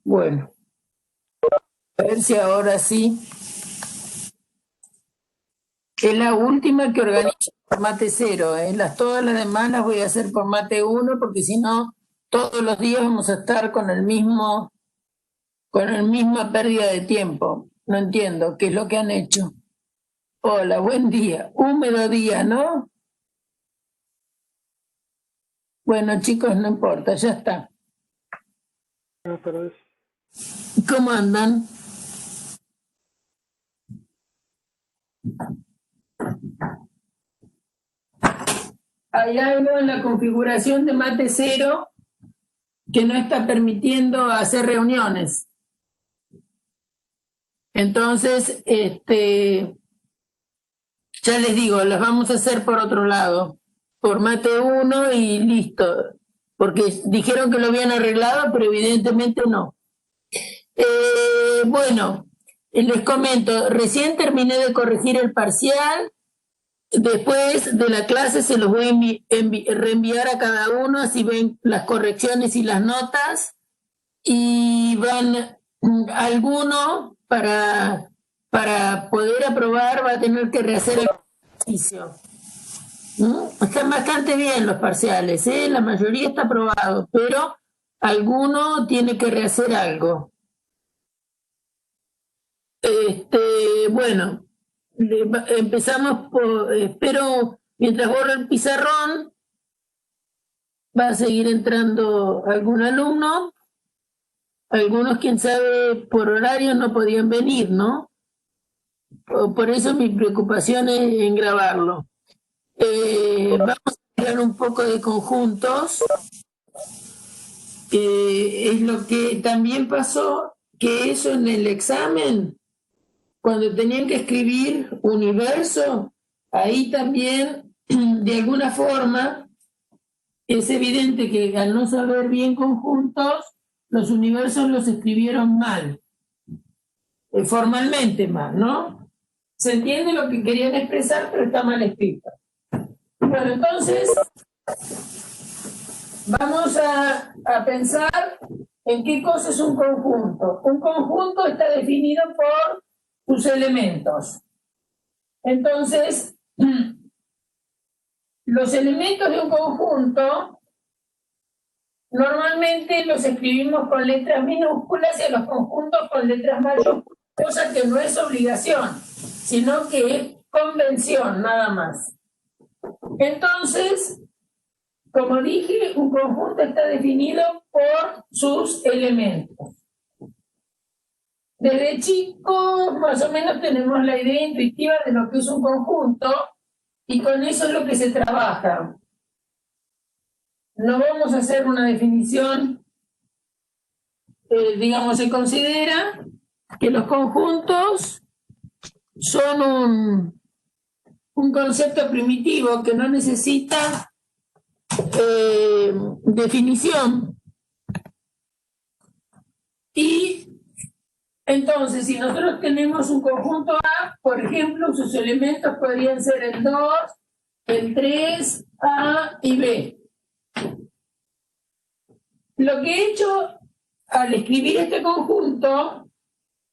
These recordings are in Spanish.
Bueno, a ver si ahora sí. Es la última que organizo por mate cero, ¿eh? Todas las demás las voy a hacer por mate uno, porque si no, todos los días vamos a estar con el misma pérdida de tiempo. No entiendo qué es lo que han hecho. Hola, buen día. Húmedo día, ¿no? Bueno, chicos, no importa, ya está. ¿Cómo andan? Hay algo en la configuración de mate cero que no está permitiendo hacer reuniones. Entonces, ya les digo, las vamos a hacer por otro lado, por mate 1 y listo, porque dijeron que lo habían arreglado, pero evidentemente no. Bueno, les comento, recién terminé de corregir el parcial. Después de la clase se los voy a reenviar a cada uno, así ven las correcciones y las notas, y van alguno para poder aprobar va a tener que rehacer el ejercicio. Están bastante bien los parciales, ¿eh? La mayoría está aprobado, pero alguno tiene que rehacer algo. Bueno, empezamos por, espero, mientras borro el pizarrón, va a seguir entrando algún alumno. Algunos, quién sabe, por horario no podían venir, ¿no? Por eso mi preocupación es en grabarlo. Vamos a hablar un poco de conjuntos. Es lo que también pasó, que eso en el examen, cuando tenían que escribir universo, ahí también, de alguna forma, es evidente que al no saber bien conjuntos, los universos los escribieron mal, formalmente mal, ¿no? Se entiende lo que querían expresar, pero está mal escrito. Bueno, entonces, vamos a pensar en qué cosa es un conjunto. Un conjunto está definido por sus elementos. Entonces, los elementos de un conjunto normalmente los escribimos con letras minúsculas y a los conjuntos con letras mayúsculas, cosa que no es obligación, sino que es convención nada más. Entonces, como dije, un conjunto está definido por sus elementos. Desde chicos, más o menos tenemos la idea intuitiva de lo que es un conjunto y con eso es lo que se trabaja. No vamos a hacer una definición, digamos, se considera que los conjuntos son un concepto primitivo que no necesita definición. Y entonces, si nosotros tenemos un conjunto A, por ejemplo, sus elementos podrían ser el 2, el 3, A y B. Lo que he hecho al escribir este conjunto,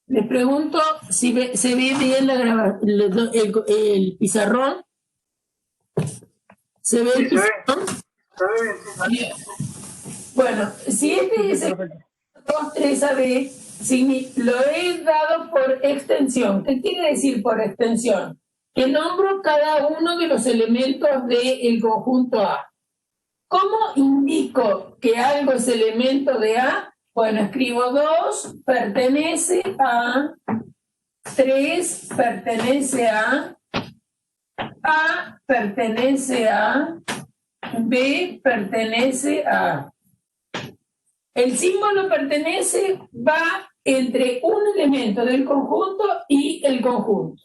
les pregunto si se ve bien el pizarrón. ¿Se ve el pizarrón? Se ve bien. Bueno, si este es el 2, 3 AB, lo he dado por extensión. ¿Qué quiere decir por extensión? Que nombro cada uno de los elementos del conjunto A. ¿Cómo indico que algo es elemento de A? Bueno, escribo 2, pertenece a, 3 pertenece a pertenece a, B pertenece a. El símbolo pertenece va entre un elemento del conjunto y el conjunto.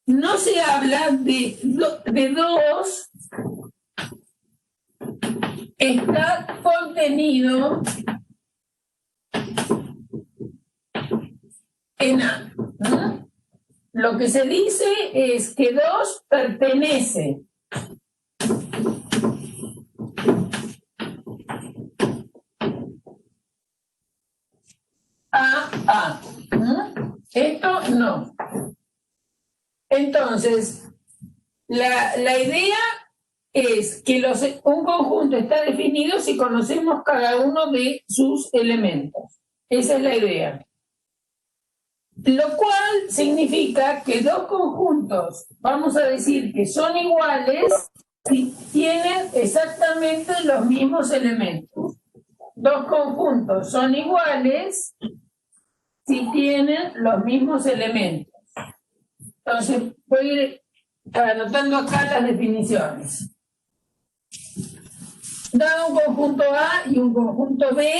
No se habla de dos, está contenido en A. Lo que se dice es que 2 pertenece A. Esto no. Entonces, la idea es que un conjunto está definido si conocemos cada uno de sus elementos. Esa es la idea. Lo cual significa que dos conjuntos, vamos a decir que son iguales si tienen exactamente los mismos elementos. Dos conjuntos son iguales si tienen los mismos elementos. Entonces, voy a ir anotando acá las definiciones. Dado un conjunto A y un conjunto B,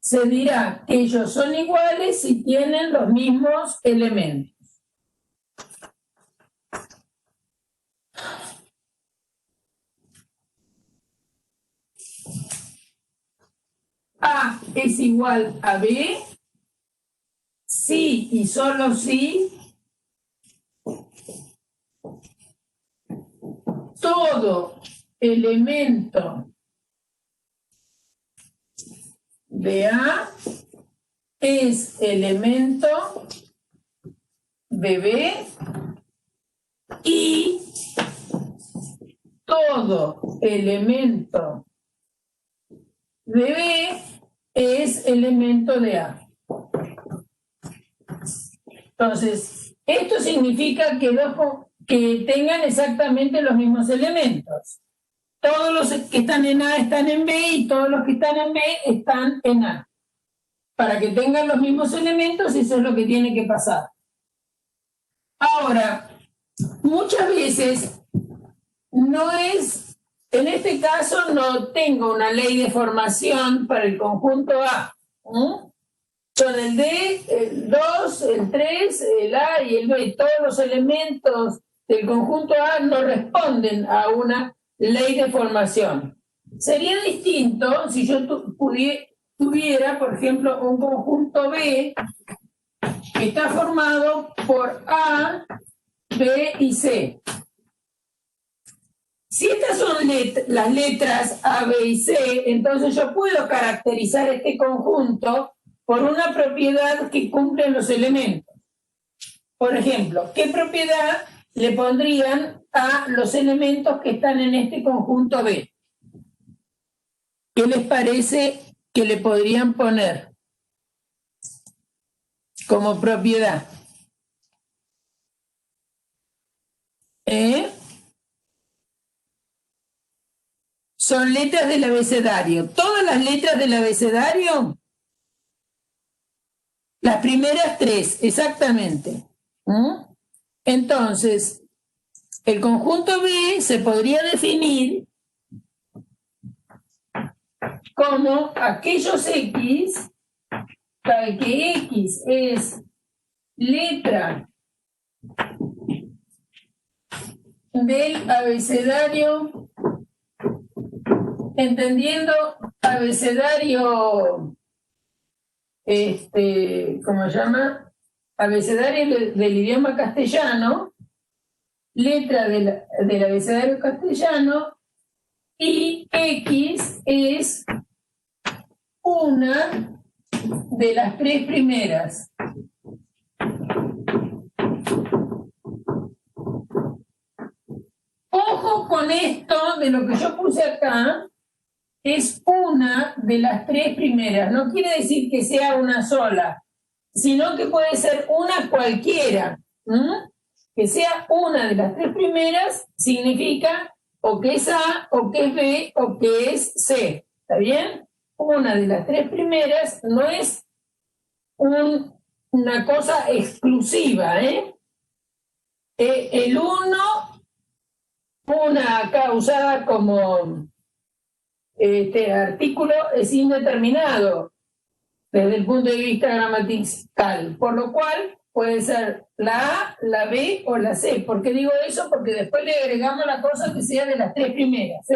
se dirá que ellos son iguales si tienen los mismos elementos. A es igual a B si y solo si todo elemento de A es elemento de B y todo elemento de B es elemento de A. Entonces, esto significa que tengan exactamente los mismos elementos. Todos los que están en A están en B y todos los que están en B están en A. Para que tengan los mismos elementos, eso es lo que tiene que pasar. Ahora, muchas veces no es, en este caso no tengo una ley de formación para el conjunto A. Son el D, el 2, el 3, el A y el B. Todos los elementos del conjunto A no responden a una ley de formación. Sería distinto si yo tuviera, por ejemplo, un conjunto B que está formado por A, B y C. Si estas son las letras A, B y C, entonces yo puedo caracterizar este conjunto por una propiedad que cumplen los elementos. Por ejemplo, ¿qué propiedad le pondrían a los elementos que están en este conjunto B? ¿Qué les parece que le podrían poner como propiedad? Son letras del abecedario. Todas las letras del abecedario, las primeras tres, exactamente. Entonces, el conjunto B se podría definir como aquellos X, para que X es letra del abecedario, entendiendo abecedario, ¿cómo se llama? Abecedario del idioma castellano, letra del abecedario castellano, y X es una de las tres primeras. Ojo con esto de lo que yo puse acá, es una de las tres primeras. No quiere decir que sea una sola, sino que puede ser una cualquiera. Que sea una de las tres primeras significa o que es A, o que es B, o que es C. ¿Está bien? Una de las tres primeras no es una cosa exclusiva. El uno, una acá usada como artículo, es indeterminado desde el punto de vista gramatical, por lo cual puede ser la A, la B o la C. ¿Por qué digo eso? Porque después le agregamos la cosa que sea de las tres primeras.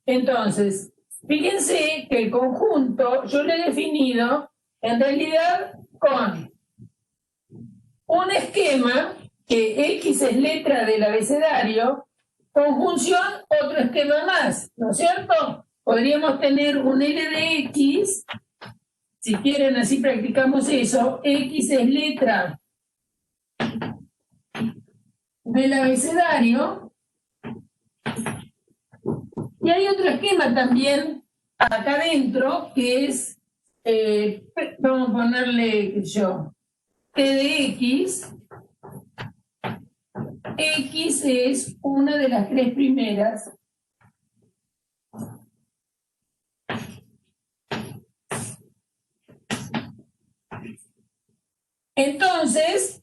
Entonces, fíjense que el conjunto yo lo he definido en realidad con un esquema que X es letra del abecedario, conjunción, otro esquema más, ¿no es cierto? Podríamos tener un L de X, si quieren así practicamos eso, X es letra del abecedario, y hay otro esquema también acá adentro que es, vamos a ponerle, qué sé yo, T de X. X es una de las tres primeras. Entonces,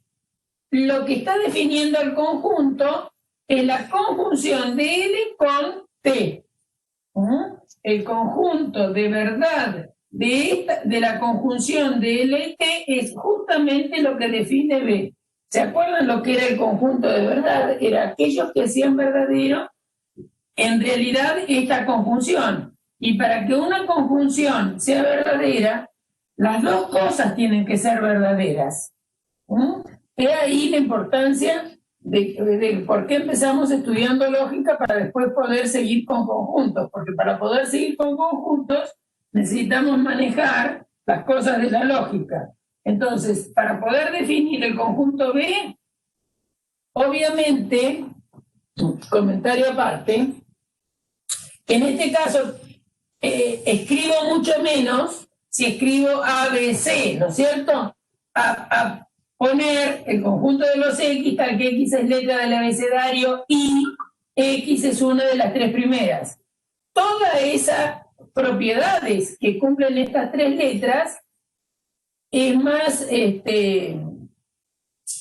lo que está definiendo el conjunto es la conjunción de L con T. El conjunto de verdad de la conjunción de L y T es justamente lo que define B. ¿Se acuerdan lo que era el conjunto de verdad? Era aquellos que hacían verdadero en realidad esta conjunción. Y para que una conjunción sea verdadera, las dos cosas tienen que ser verdaderas. Es ahí la importancia de por qué empezamos estudiando lógica para después poder seguir con conjuntos, porque para poder seguir con conjuntos necesitamos manejar las cosas de la lógica. Entonces, para poder definir el conjunto B, obviamente, comentario aparte, en este caso escribo mucho menos si escribo ABC, ¿no es cierto? A poner el conjunto de los X, tal que X es letra del abecedario y X es una de las tres primeras. Todas esas propiedades que cumplen estas tres letras es más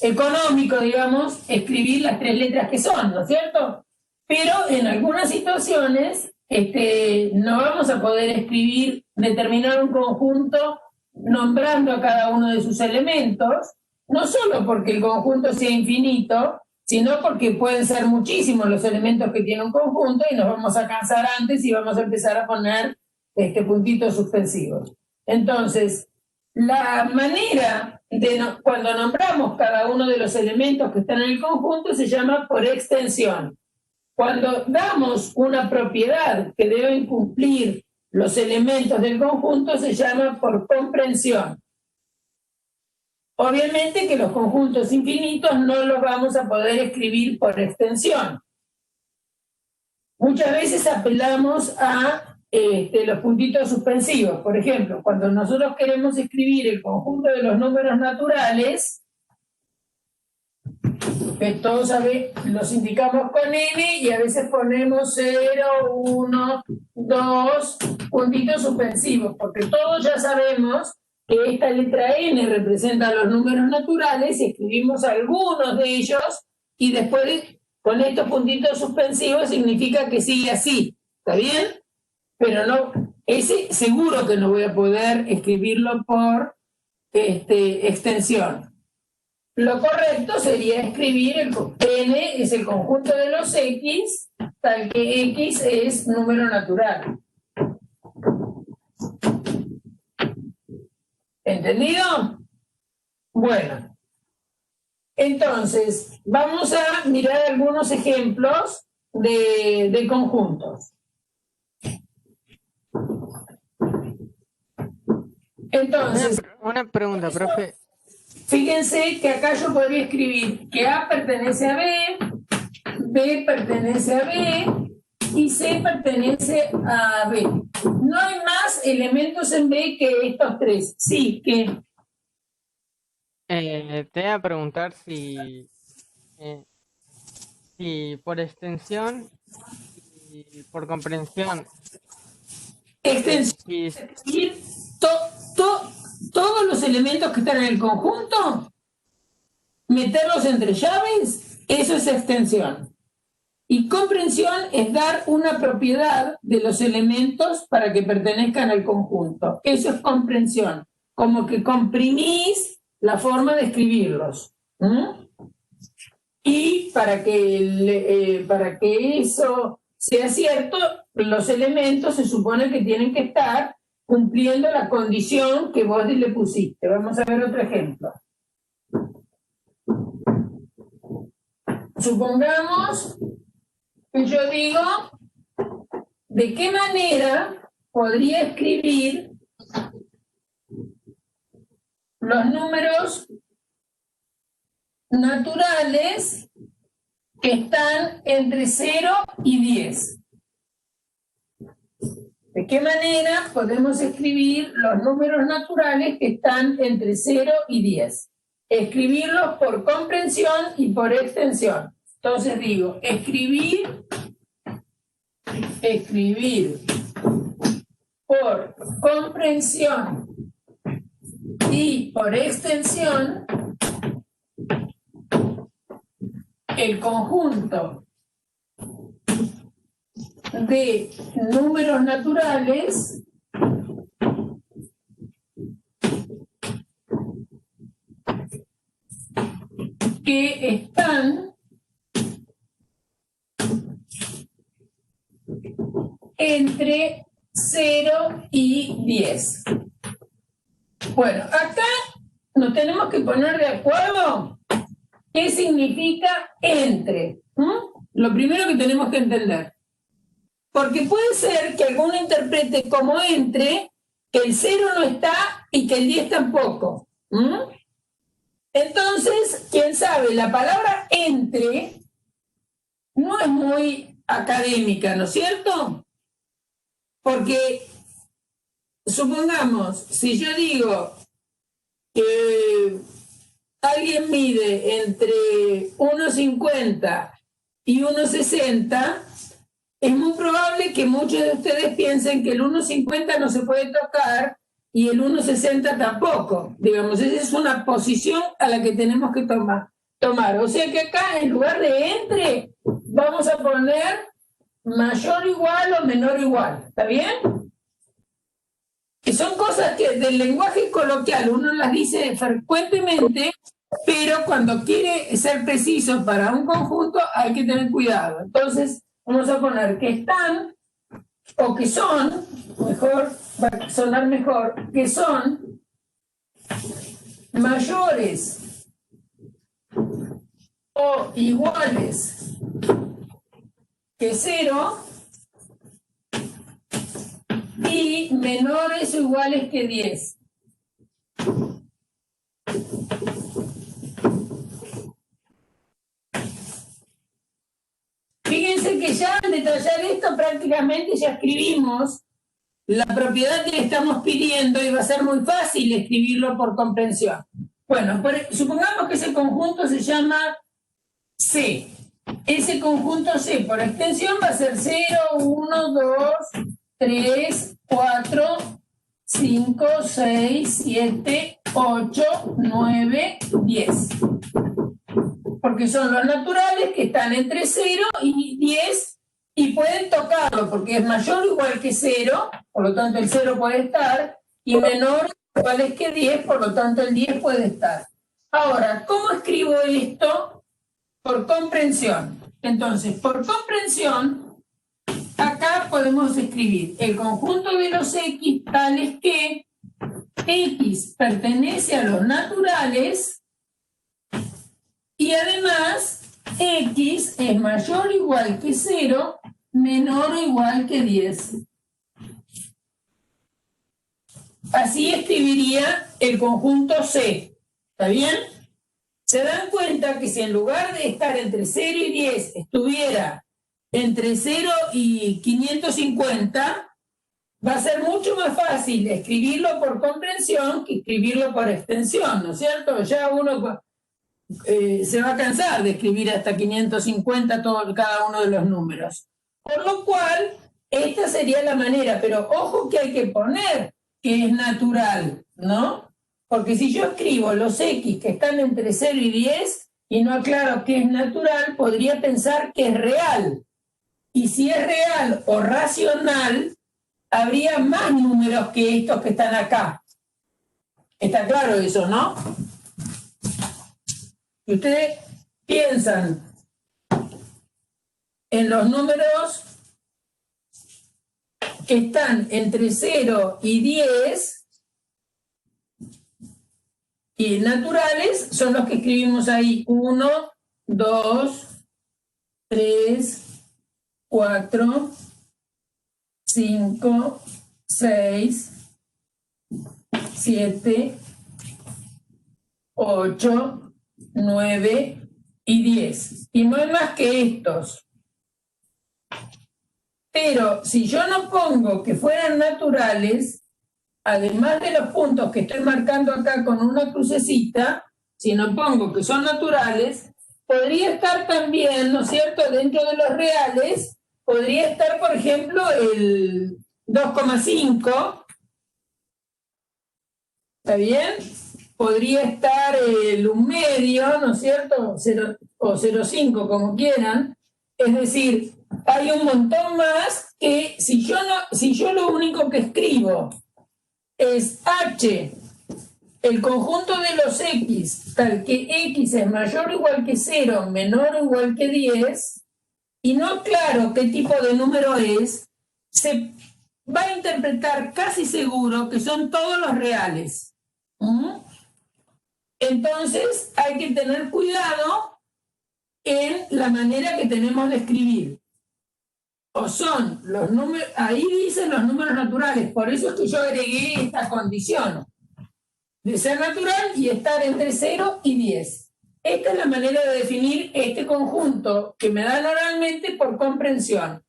económico, digamos, escribir las tres letras que son, ¿no es cierto? Pero en algunas situaciones no vamos a poder escribir, determinar un conjunto nombrando a cada uno de sus elementos, no solo porque el conjunto sea infinito, sino porque pueden ser muchísimos los elementos que tiene un conjunto y nos vamos a cansar antes y vamos a empezar a poner puntitos suspensivos. Entonces, la manera de cuando nombramos cada uno de los elementos que están en el conjunto se llama por extensión. Cuando damos una propiedad que deben cumplir los elementos del conjunto se llama por comprensión. Obviamente que los conjuntos infinitos no los vamos a poder escribir por extensión. Muchas veces apelamos a los puntitos suspensivos. Por ejemplo, cuando nosotros queremos escribir el conjunto de los números naturales, que todos los indicamos con N y a veces ponemos 0, 1, 2, puntitos suspensivos, porque todos ya sabemos que esta letra N representa los números naturales y escribimos algunos de ellos y después con estos puntitos suspensivos significa que sigue así, ¿está bien? Pero no, ese seguro que no voy a poder escribirlo por extensión. Lo correcto sería escribir N es el conjunto de los X, tal que X es número natural. ¿Entendido? Bueno, entonces vamos a mirar algunos ejemplos de conjuntos. Entonces, una pregunta, profe. Fíjense que acá yo podría escribir que A pertenece a B, B pertenece a B y C pertenece a B. No hay más elementos en B que estos tres. Sí, que... Te voy a preguntar si por extensión y por comprensión. Extensión es decir, todos los elementos que están en el conjunto, meterlos entre llaves, eso es extensión. Y comprensión es dar una propiedad de los elementos para que pertenezcan al conjunto. Eso es comprensión, como que comprimís la forma de escribirlos. Y para que eso sea cierto, los elementos se supone que tienen que estar cumpliendo la condición que vos le pusiste. Vamos a ver otro ejemplo. Supongamos Y yo digo, ¿de qué manera podría escribir los números naturales que están entre 0 y 10? ¿De qué manera podemos escribir los números naturales que están entre 0 y 10? Escribirlos por comprensión y por extensión. Entonces digo, escribir por comprensión y por extensión el conjunto de números naturales que están entre 0 y 10. Bueno, acá nos tenemos que poner de acuerdo qué significa entre. Lo primero que tenemos que entender. Porque puede ser que alguno interprete como entre que el 0 no está y que el 10 tampoco. Entonces, quién sabe, la palabra entre no es muy académica, ¿no es cierto? Porque, supongamos, si yo digo que alguien mide entre 1,50 y 1,60, es muy probable que muchos de ustedes piensen que el 1,50 no se puede tocar y el 1,60 tampoco. Digamos, esa es una posición a la que tenemos que tomar. O sea que acá, en lugar de entre, vamos a poner mayor o igual o menor o igual. ¿Está bien? Que son cosas que del lenguaje coloquial uno las dice frecuentemente, pero cuando quiere ser preciso para un conjunto hay que tener cuidado. Entonces, vamos a poner que están, o que son, mejor, va a sonar mejor, que son mayores o iguales que 0 y menores o iguales que 10. Fíjense que ya al detallar esto prácticamente ya escribimos la propiedad que le estamos pidiendo y va a ser muy fácil escribirlo por comprensión. Bueno, supongamos que ese conjunto se llama C. Ese conjunto C por extensión va a ser 0, 1, 2, 3, 4, 5, 6, 7, 8, 9, 10. Porque son los naturales que están entre 0 y 10 y pueden tocarlo porque es mayor o igual que 0, por lo tanto el 0 puede estar, y menor o igual que 10, por lo tanto el 10 puede estar. Ahora, ¿cómo escribo esto? Por comprensión. Entonces, por comprensión, acá podemos escribir el conjunto de los X tales que X pertenece a los naturales y además X es mayor o igual que 0, menor o igual que 10. Así escribiría el conjunto C. ¿Está bien? ¿Se dan cuenta que si en lugar de estar entre 0 y 10 estuviera entre 0 y 550, va a ser mucho más fácil escribirlo por comprensión que escribirlo por extensión, ¿no es cierto? Ya uno se va a cansar de escribir hasta 550 cada uno de los números. Por lo cual, esta sería la manera, pero ojo que hay que poner que es natural, ¿no? Porque si yo escribo los X que están entre 0 y 10 y no aclaro que es natural, podría pensar que es real. Y si es real o racional, habría más números que estos que están acá. Está claro eso, ¿no? Si ustedes piensan en los números que están entre 0 y 10, y naturales son los que escribimos ahí: 1, 2, 3, 4, 5, 6, 7, 8, 9 y 10. Y no hay más que estos. Pero si yo no pongo que fueran naturales, además de los puntos que estoy marcando acá con una crucecita, si no pongo que son naturales, podría estar también, ¿no es cierto?, dentro de los reales, podría estar, por ejemplo, el 2,5, ¿está bien? Podría estar el 1/2, ¿no es cierto?, 0, o 0,5, como quieran. Es decir, hay un montón más que si yo lo único que escribo es H, el conjunto de los X, tal que X es mayor o igual que 0, menor o igual que 10, y no aclaro qué tipo de número es, se va a interpretar casi seguro que son todos los reales. Entonces hay que tener cuidado en la manera que tenemos de escribir. O son los números, ahí dicen los números naturales, por eso es que yo agregué esta condición de ser natural y estar entre 0 y 10. Esta es la manera de definir este conjunto que me dan oralmente por comprensión.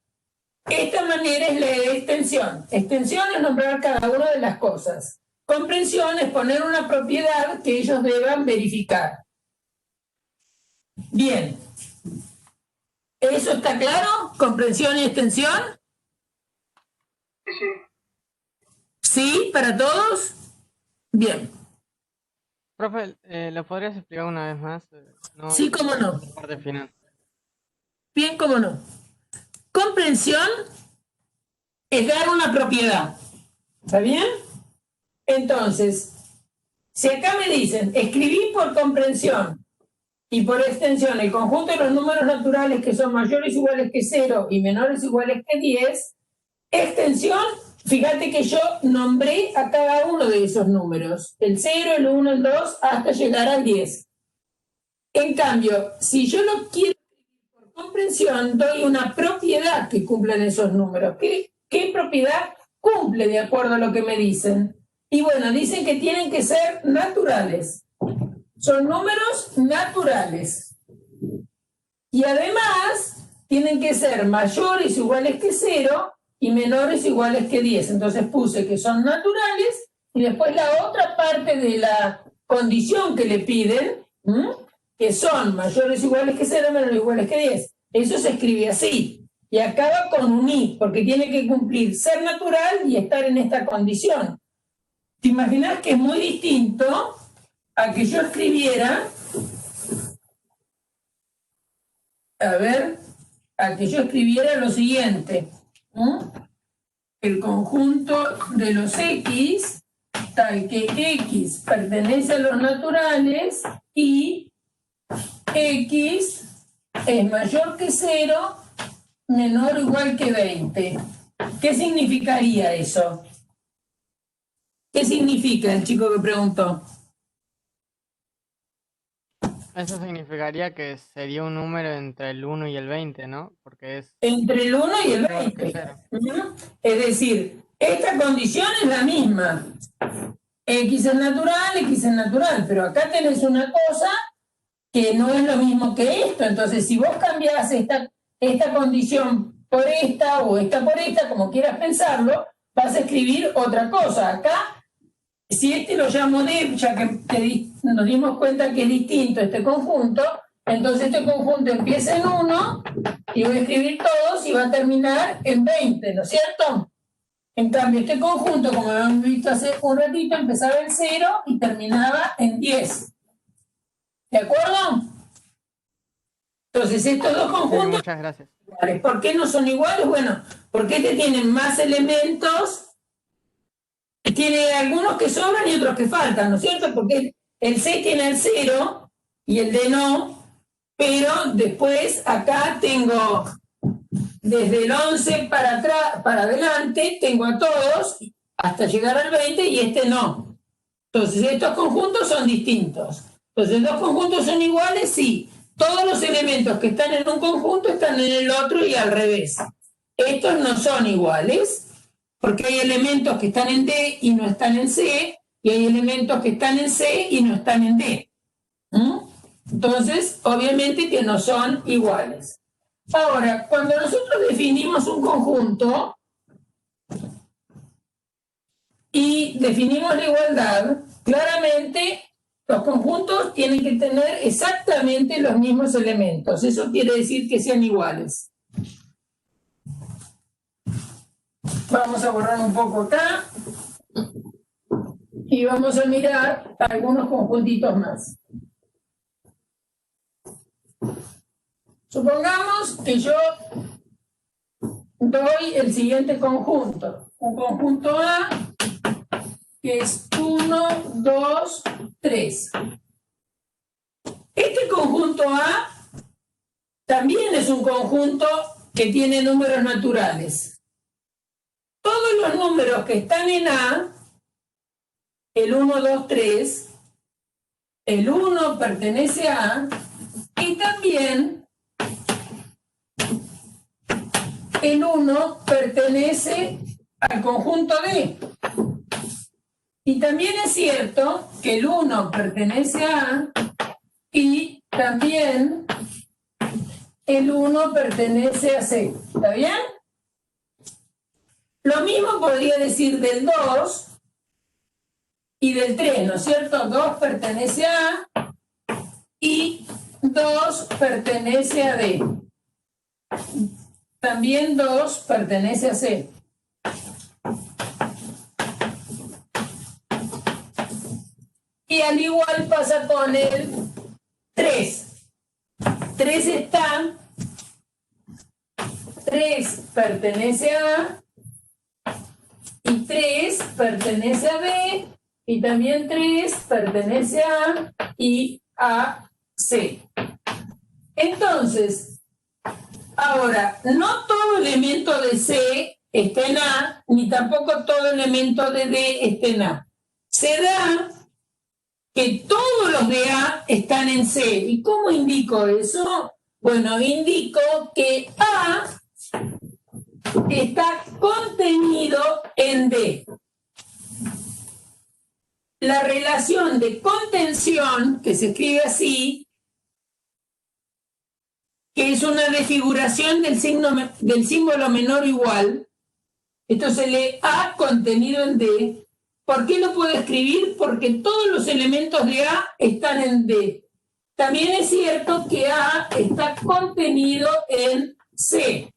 Esta manera es la de extensión. Extensión es nombrar cada una de las cosas. Comprensión es poner una propiedad que ellos deban verificar. Bien. ¿Eso está claro? ¿Comprensión y extensión? Sí. ¿Sí? ¿Para todos? Bien. Profe, ¿lo podrías explicar una vez más? No, Sí, cómo no. la parte final. Bien, cómo no. Comprensión es dar una propiedad. ¿Está bien? Entonces, si acá me dicen, escribí por comprensión y por extensión el conjunto de los números naturales que son mayores o iguales que 0 y menores o iguales que 10, extensión, fíjate que yo nombré a cada uno de esos números, el 0, el 1, el 2, hasta llegar al 10. En cambio, si yo lo quiero por comprensión, doy una propiedad que cumplan esos números. ¿Qué propiedad cumple de acuerdo a lo que me dicen? Y bueno, dicen que tienen que ser naturales. Son números naturales. Y además, tienen que ser mayores o iguales que 0 y menores o iguales que 10. Entonces puse que son naturales y después la otra parte de la condición que le piden, que son mayores o iguales que 0, menores o iguales que 10. Eso se escribe así. Y acaba con un i, porque tiene que cumplir ser natural y estar en esta condición. ¿Te imaginas que es muy distinto a que yo escribiera, lo siguiente? El conjunto de los X, tal que X pertenece a los naturales y X es mayor que 0, menor o igual que 20. ¿Qué significaría eso? ¿Qué significa el chico que preguntó? Eso significaría que sería un número entre el 1 y el 20, ¿no? Porque es Entre el 1 y el menor que 20. 0. Es decir, esta condición es la misma. X es natural, pero acá tenés una cosa que no es lo mismo que esto. Entonces, si vos cambiás esta condición por esta o esta por esta, como quieras pensarlo, vas a escribir otra cosa. Acá, si este lo llamo def, ya que nos dimos cuenta que es distinto este conjunto, entonces este conjunto empieza en 1 y voy a escribir todos y va a terminar en 20, ¿no es cierto? En cambio, este conjunto, como habíamos visto hace un ratito, empezaba en 0 y terminaba en 10. ¿De acuerdo? Entonces, estos dos Sí, conjuntos, muchas gracias. ¿por qué no son iguales? Bueno, porque este tiene más elementos, tiene algunos que sobran y otros que faltan, ¿no es cierto? Porque el C tiene el 0 y el D no, pero después acá tengo desde el 11 para atrás, para adelante, tengo a todos hasta llegar al 20 y este no. Entonces, estos conjuntos son distintos. Entonces, ¿dos conjuntos son iguales? Sí. todos los elementos que están en un conjunto están en el otro y al revés. Estos no son iguales, porque hay elementos que están en D y no están en C, y hay elementos que están en C y no están en D. Entonces, obviamente que no son iguales. Ahora, cuando nosotros definimos un conjunto y definimos la igualdad, claramente los conjuntos tienen que tener exactamente los mismos elementos. Eso quiere decir que sean iguales. Vamos a borrar un poco acá y vamos a mirar algunos conjuntitos más. Supongamos que yo doy el siguiente conjunto. Un conjunto A que es 1, 2, 3. Este conjunto A también es un conjunto que tiene números naturales. Todos los números que están en A, el 1, 2, 3, el 1 pertenece a A y también el 1 pertenece al conjunto D. Y también es cierto que el 1 pertenece a A y también el 1 pertenece a C. ¿Está bien? Lo mismo podría decir del 2 y del 3, ¿no es cierto? 2 pertenece a A y 2 pertenece a D. También 2 pertenece a C. Y al igual pasa con el 3. 3 está, 3 pertenece a A, y 3 pertenece a B, y también 3 pertenece a A y a C. Entonces, ahora, no todo elemento de C está en A, ni tampoco todo elemento de D está en A. Se da que todos los de A están en C. ¿Y cómo indico eso? Bueno, indico que A está contenido en D. La relación de contención, que se escribe así, que es una desfiguración del símbolo menor o igual, esto se lee A contenido en D. ¿Por qué lo puedo escribir? Porque todos los elementos de A están en D. También es cierto que A está contenido en C.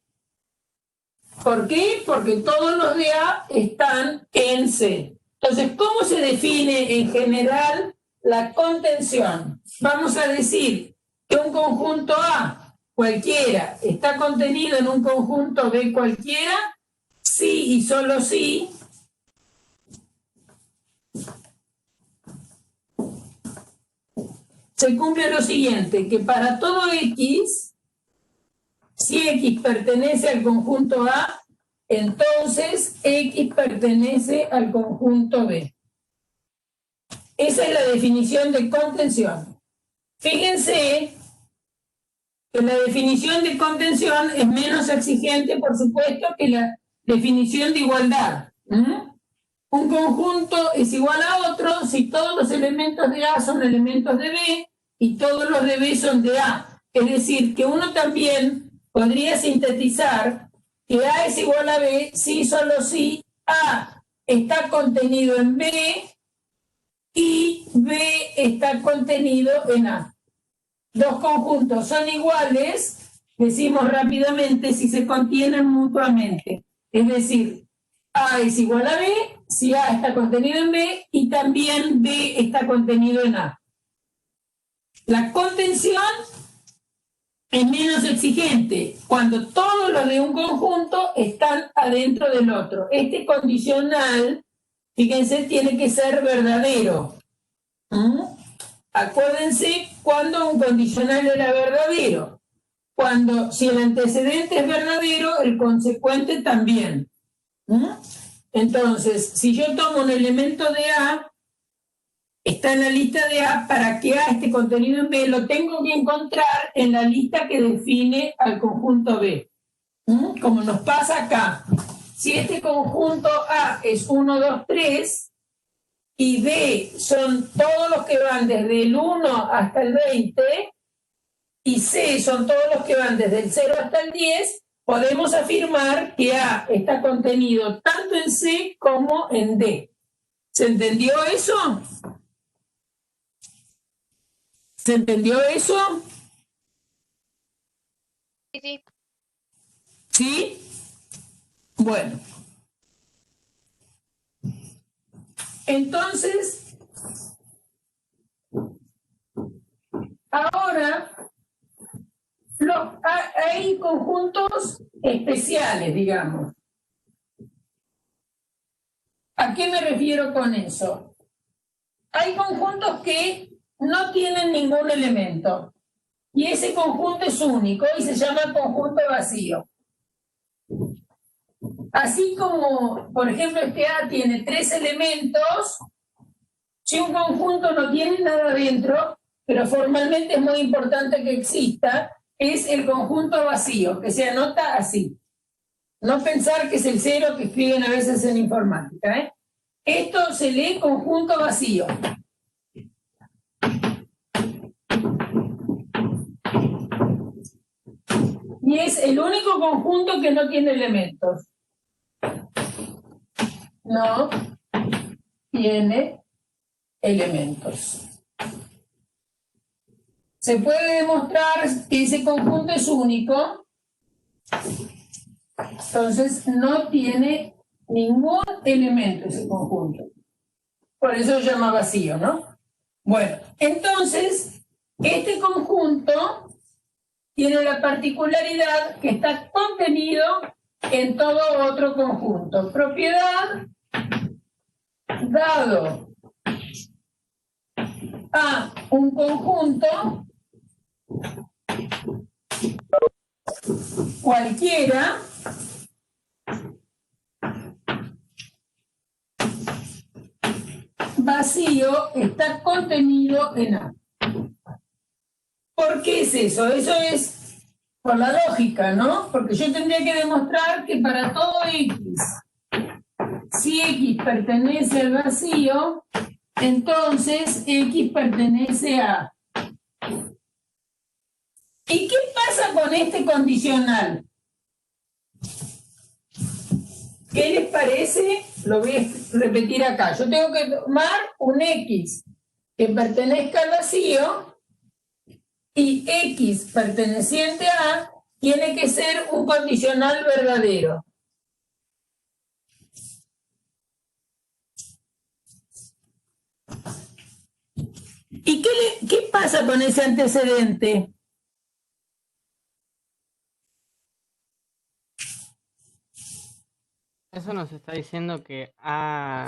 ¿Por qué? Porque todos los de A están en C. Entonces, ¿cómo se define en general la contención? Vamos a decir que un conjunto A cualquiera está contenido en un conjunto B cualquiera, sí y solo sí, se cumple lo siguiente, que para todo X, si X pertenece al conjunto A, entonces X pertenece al conjunto B. Esa es la definición de contención. Fíjense que la definición de contención es menos exigente, por supuesto, que la definición de igualdad. Un conjunto es igual a otro si todos los elementos de A son elementos de B y todos los de B son de A. Es decir, que uno también podría sintetizar que A es igual a B si solo si A está contenido en B y B está contenido en A. Dos conjuntos son iguales, decimos rápidamente, si se contienen mutuamente. Es decir, A es igual a B si A está contenido en B y también B está contenido en A. La contención es menos exigente cuando todos los de un conjunto están adentro del otro. Este condicional, fíjense, tiene que ser verdadero. Acuérdense cuando un condicional era verdadero. Si el antecedente es verdadero, el consecuente también. Entonces, si yo tomo un elemento de A está en la lista de A, para que A esté contenido en B, lo tengo que encontrar en la lista que define al conjunto B. Como nos pasa acá. Si este conjunto A es 1, 2, 3, y B son todos los que van desde el 1 hasta el 20, y C son todos los que van desde el 0 hasta el 10, podemos afirmar que A está contenido tanto en C como en D. ¿Se entendió eso? ¿Se entendió eso? Sí. ¿Sí? Bueno. Entonces, ahora hay conjuntos especiales, digamos. ¿A qué me refiero con eso? Hay conjuntos que no tienen ningún elemento y ese conjunto es único y se llama conjunto vacío. Así como, por ejemplo, este A tiene 3 elementos, si un conjunto no tiene nada dentro, pero formalmente es muy importante que exista, es el conjunto vacío, que se anota así. No pensar que es el 0 que escriben a veces en informática, ¿eh? Esto se lee conjunto vacío. Y es el único conjunto que no tiene elementos. No tiene elementos. Se puede demostrar que ese conjunto es único, entonces no tiene ningún elemento ese conjunto. Por eso se llama vacío, ¿no? Bueno, entonces, este conjunto tiene la particularidad que está contenido en todo otro conjunto. Propiedad dado a un conjunto cualquiera vacío está contenido en A. ¿Por qué es eso? Eso es por la lógica, ¿no? Porque yo tendría que demostrar que para todo X, si X pertenece al vacío, entonces X pertenece a. ¿Y qué pasa con este condicional? ¿Qué les parece? Lo voy a repetir acá. Yo tengo que tomar un X que pertenezca al vacío y X perteneciente a tiene que ser un condicional verdadero. ¿Y qué pasa con ese antecedente? Eso nos está diciendo que A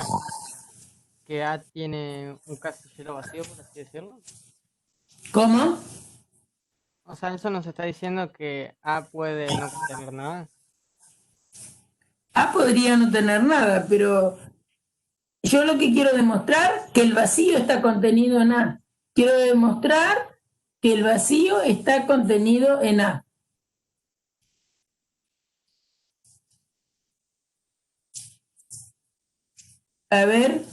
tiene un casillero vacío, por así decirlo. ¿Cómo? O sea, eso nos está diciendo que A puede no contener nada. A podría no tener nada, pero yo lo que quiero demostrar que el vacío está contenido en A. Quiero demostrar que el vacío está contenido en A. A ver,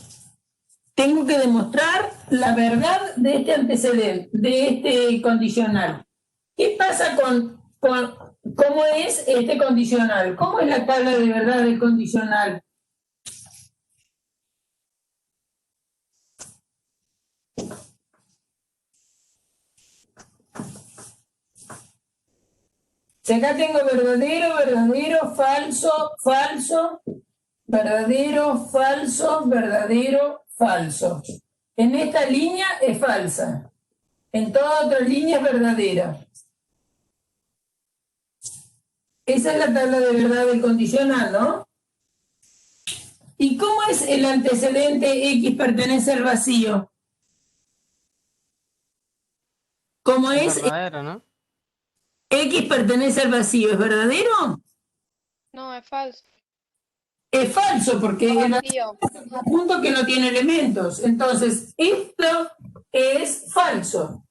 tengo que demostrar la verdad de este antecedente, de este condicional. ¿Qué pasa con cómo es este condicional? ¿Cómo es la tabla de verdad del condicional? Si acá tengo verdadero, verdadero, falso, falso, verdadero, falso, verdadero, falso. En esta línea es falsa. En toda otra línea es verdadera. Esa es la tabla de verdad del condicional, ¿no? ¿Y cómo es el antecedente X pertenece al vacío? ¿Cómo Es es verdadero, ¿no? X pertenece al vacío? ¿Es verdadero? No, es falso. es falso porque el Vacío. es un conjunto que no tiene elementos. Entonces, esto es falso.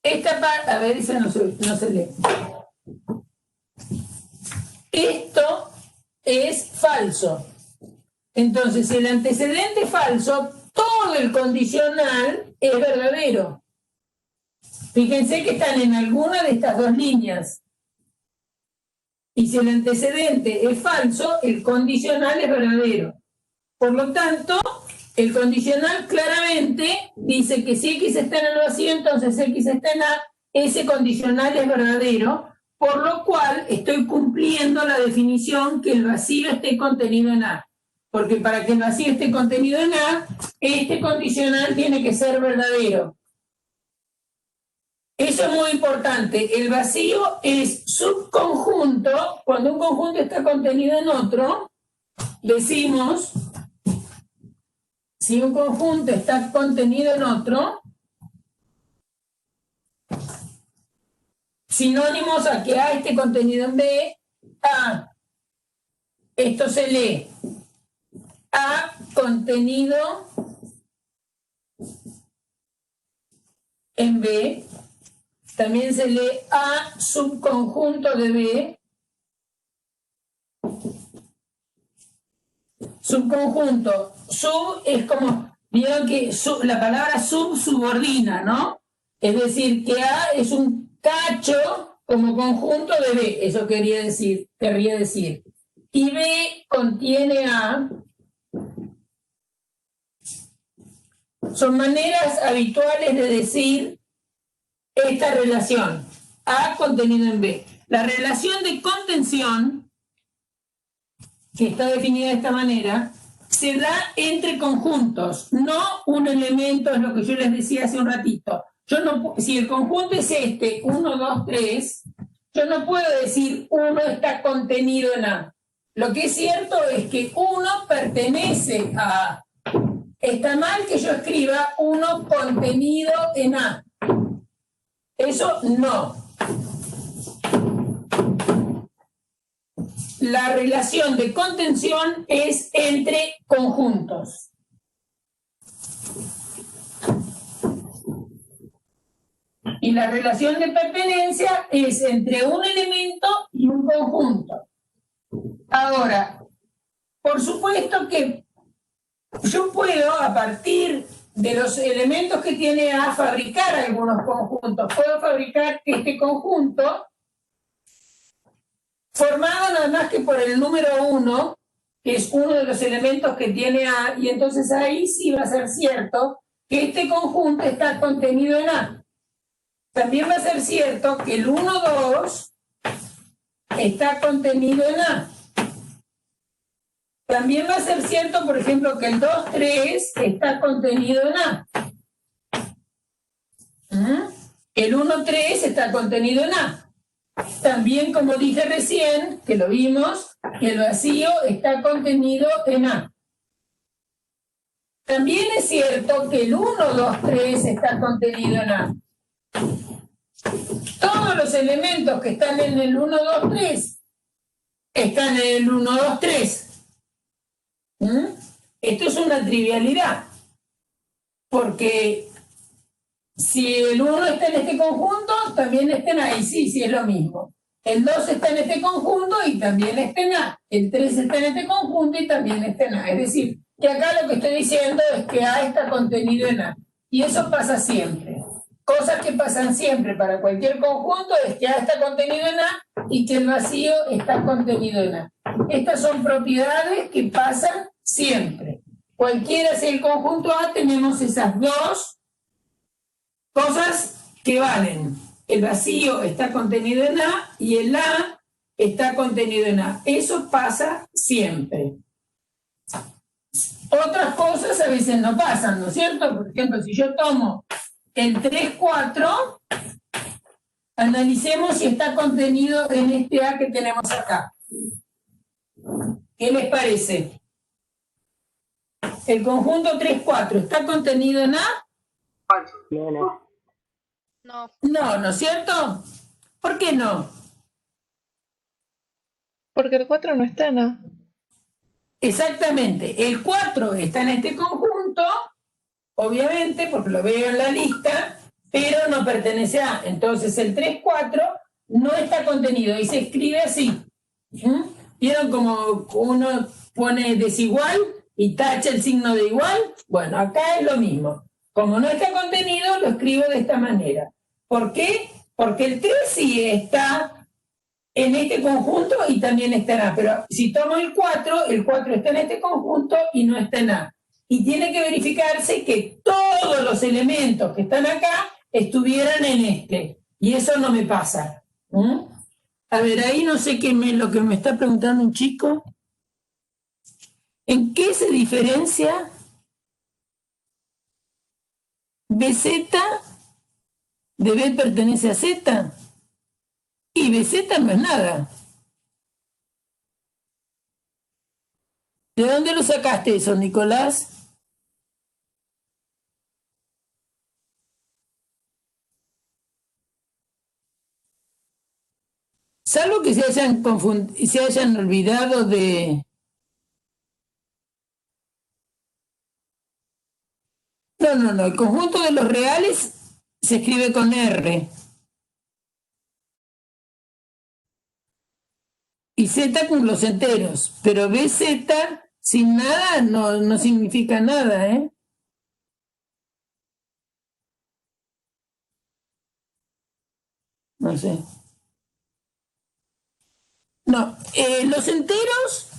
Esta parte, a ver, dice, no se lee. Esto es falso. Entonces, el antecedente falso, todo el condicional es verdadero. Fíjense que están en alguna de estas dos líneas. Y si el antecedente es falso, el condicional es verdadero. Por lo tanto, el condicional claramente dice que si X está en el vacío, entonces X está en A, ese condicional es verdadero, por lo cual estoy cumpliendo la definición que el vacío esté contenido en A. Porque para que el vacío esté contenido en A, este condicional tiene que ser verdadero. Eso es muy importante. El vacío es subconjunto. Cuando un conjunto está contenido en otro, decimos, si un conjunto está contenido en otro, sinónimos a que A esté contenido en B, A, esto se lee, A contenido en B, también se lee A subconjunto de B, subconjunto, sub es como, vieron que la palabra sub subordina, ¿no? Es decir, que A es un cacho como conjunto de B, eso querría decir. Y B contiene A. Son maneras habituales de decir esta relación, A contenido en B. La relación de contención, que está definida de esta manera, se da entre conjuntos, no un elemento, es lo que yo les decía hace un ratito. Yo no, si el conjunto es este, 1, 2, 3, yo no puedo decir 1 está contenido en A. Lo que es cierto es que 1 pertenece a A. Está mal que yo escriba 1 contenido en A. Eso no. La relación de contención es entre conjuntos. Y la relación de pertenencia es entre un elemento y un conjunto. Ahora, por supuesto que yo puedo, a partir de los elementos que tiene A, fabricar algunos conjuntos. Puedo fabricar este conjunto formado nada más que por el número 1, que es uno de los elementos que tiene A, y entonces ahí sí va a ser cierto que este conjunto está contenido en A. También va a ser cierto que el 1, 2 está contenido en A. También va a ser cierto, por ejemplo, que el 2, 3 está contenido en A. El 1, 3 está contenido en A. También, como dije recién, que lo vimos, que el vacío está contenido en A. También es cierto que el 1, 2, 3 está contenido en A. Todos los elementos que están en el 1, 2, 3 están en el 1, 2, 3. Esto es una trivialidad, porque si el 1 está en este conjunto, también está en A, y sí, es lo mismo. El 2 está en este conjunto y también está en A. El 3 está en este conjunto y también está en A. Es decir, que acá lo que estoy diciendo es que A está contenido en A. Y eso pasa siempre. Cosas que pasan siempre para cualquier conjunto es que A está contenido en A y que el vacío está contenido en A. Estas son propiedades que pasan siempre. Cualquiera sea el conjunto A, tenemos esas dos cosas que valen. El vacío está contenido en A y el A está contenido en A. Eso pasa siempre. Otras cosas a veces no pasan, ¿no es cierto? Por ejemplo, si yo tomo el 3, 4, analicemos si está contenido en este A que tenemos acá. ¿Qué les parece? El conjunto 3, 4, ¿está contenido en A? No. No, ¿no es cierto? ¿Por qué no? Porque el 4 no está en A. Exactamente, el 4 está en este conjunto, obviamente, porque lo veo en la lista, pero no pertenece a. Entonces el 3-4 no está contenido y se escribe así. ¿Vieron como uno pone desigual y tacha el signo de igual? Bueno, acá es lo mismo. Como no está contenido, lo escribo de esta manera. ¿Por qué? Porque el 3 sí está en este conjunto y también está en A. Pero si tomo el 4 está en este conjunto y no está en A. Y tiene que verificarse que todos los elementos que están acá estuvieran en este. Y eso no me pasa. A ver, ahí no sé qué lo que me está preguntando un chico. ¿En qué se diferencia BZ de B pertenece a Z? Y BZ no es nada. ¿De dónde lo sacaste eso, Nicolás? Salvo que se hayan olvidado de... No, el conjunto de los reales se escribe con R. Y Z con los enteros, pero BZ sin nada no significa nada, ¿eh? No sé. No, los enteros,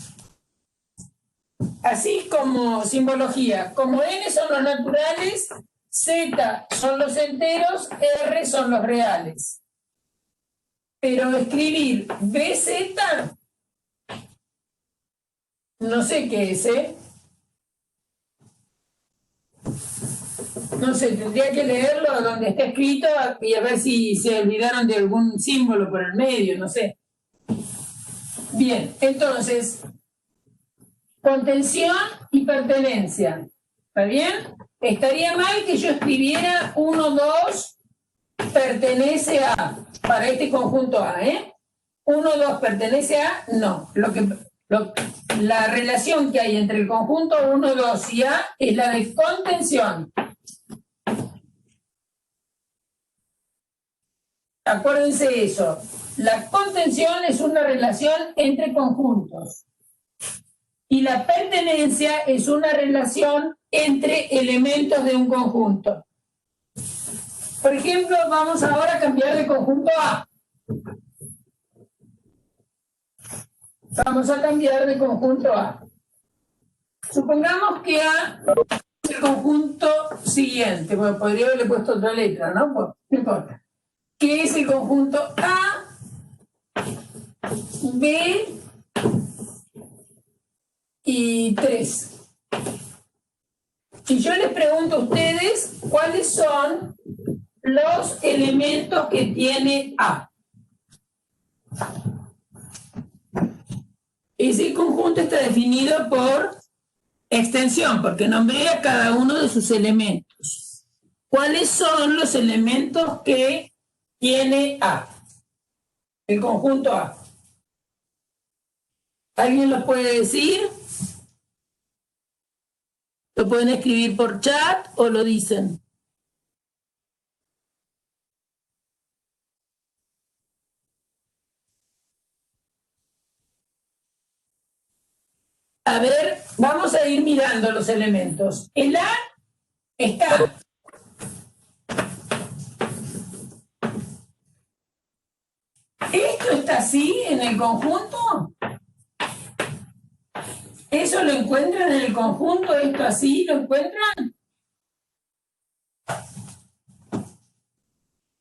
así como simbología, como N son los naturales, Z son los enteros, R son los reales. Pero escribir BZ, no sé qué es, ¿eh? No sé, tendría que leerlo donde está escrito y a ver si se olvidaron de algún símbolo por el medio, no sé. Bien, entonces, contención y pertenencia. ¿Está bien? Estaría mal que yo escribiera 1, 2, pertenece a, para este conjunto A, ¿eh? 1, 2, pertenece a, no. La relación que hay entre el conjunto 1, 2 y A es la de contención. Acuérdense eso. La contención es una relación entre conjuntos. Y la pertenencia es una relación entre elementos de un conjunto. Por ejemplo, vamos ahora a cambiar de conjunto A. Vamos a cambiar de conjunto A. Supongamos que A es el conjunto siguiente. Bueno, podría haberle puesto otra letra, ¿no? Pues, no importa. ¿Qué es el conjunto A, B y 3? Si yo les pregunto a ustedes cuáles son los elementos que tiene A. Ese conjunto está definido por extensión, porque nombré a cada uno de sus elementos. ¿Cuáles son los elementos que tiene A? El conjunto A. ¿Alguien los puede decir? ¿Lo pueden escribir por chat o lo dicen? A ver, vamos a ir mirando los elementos. El A está. ¿Esto está así en el conjunto? ¿Eso lo encuentran en el conjunto? ¿Esto así lo encuentran?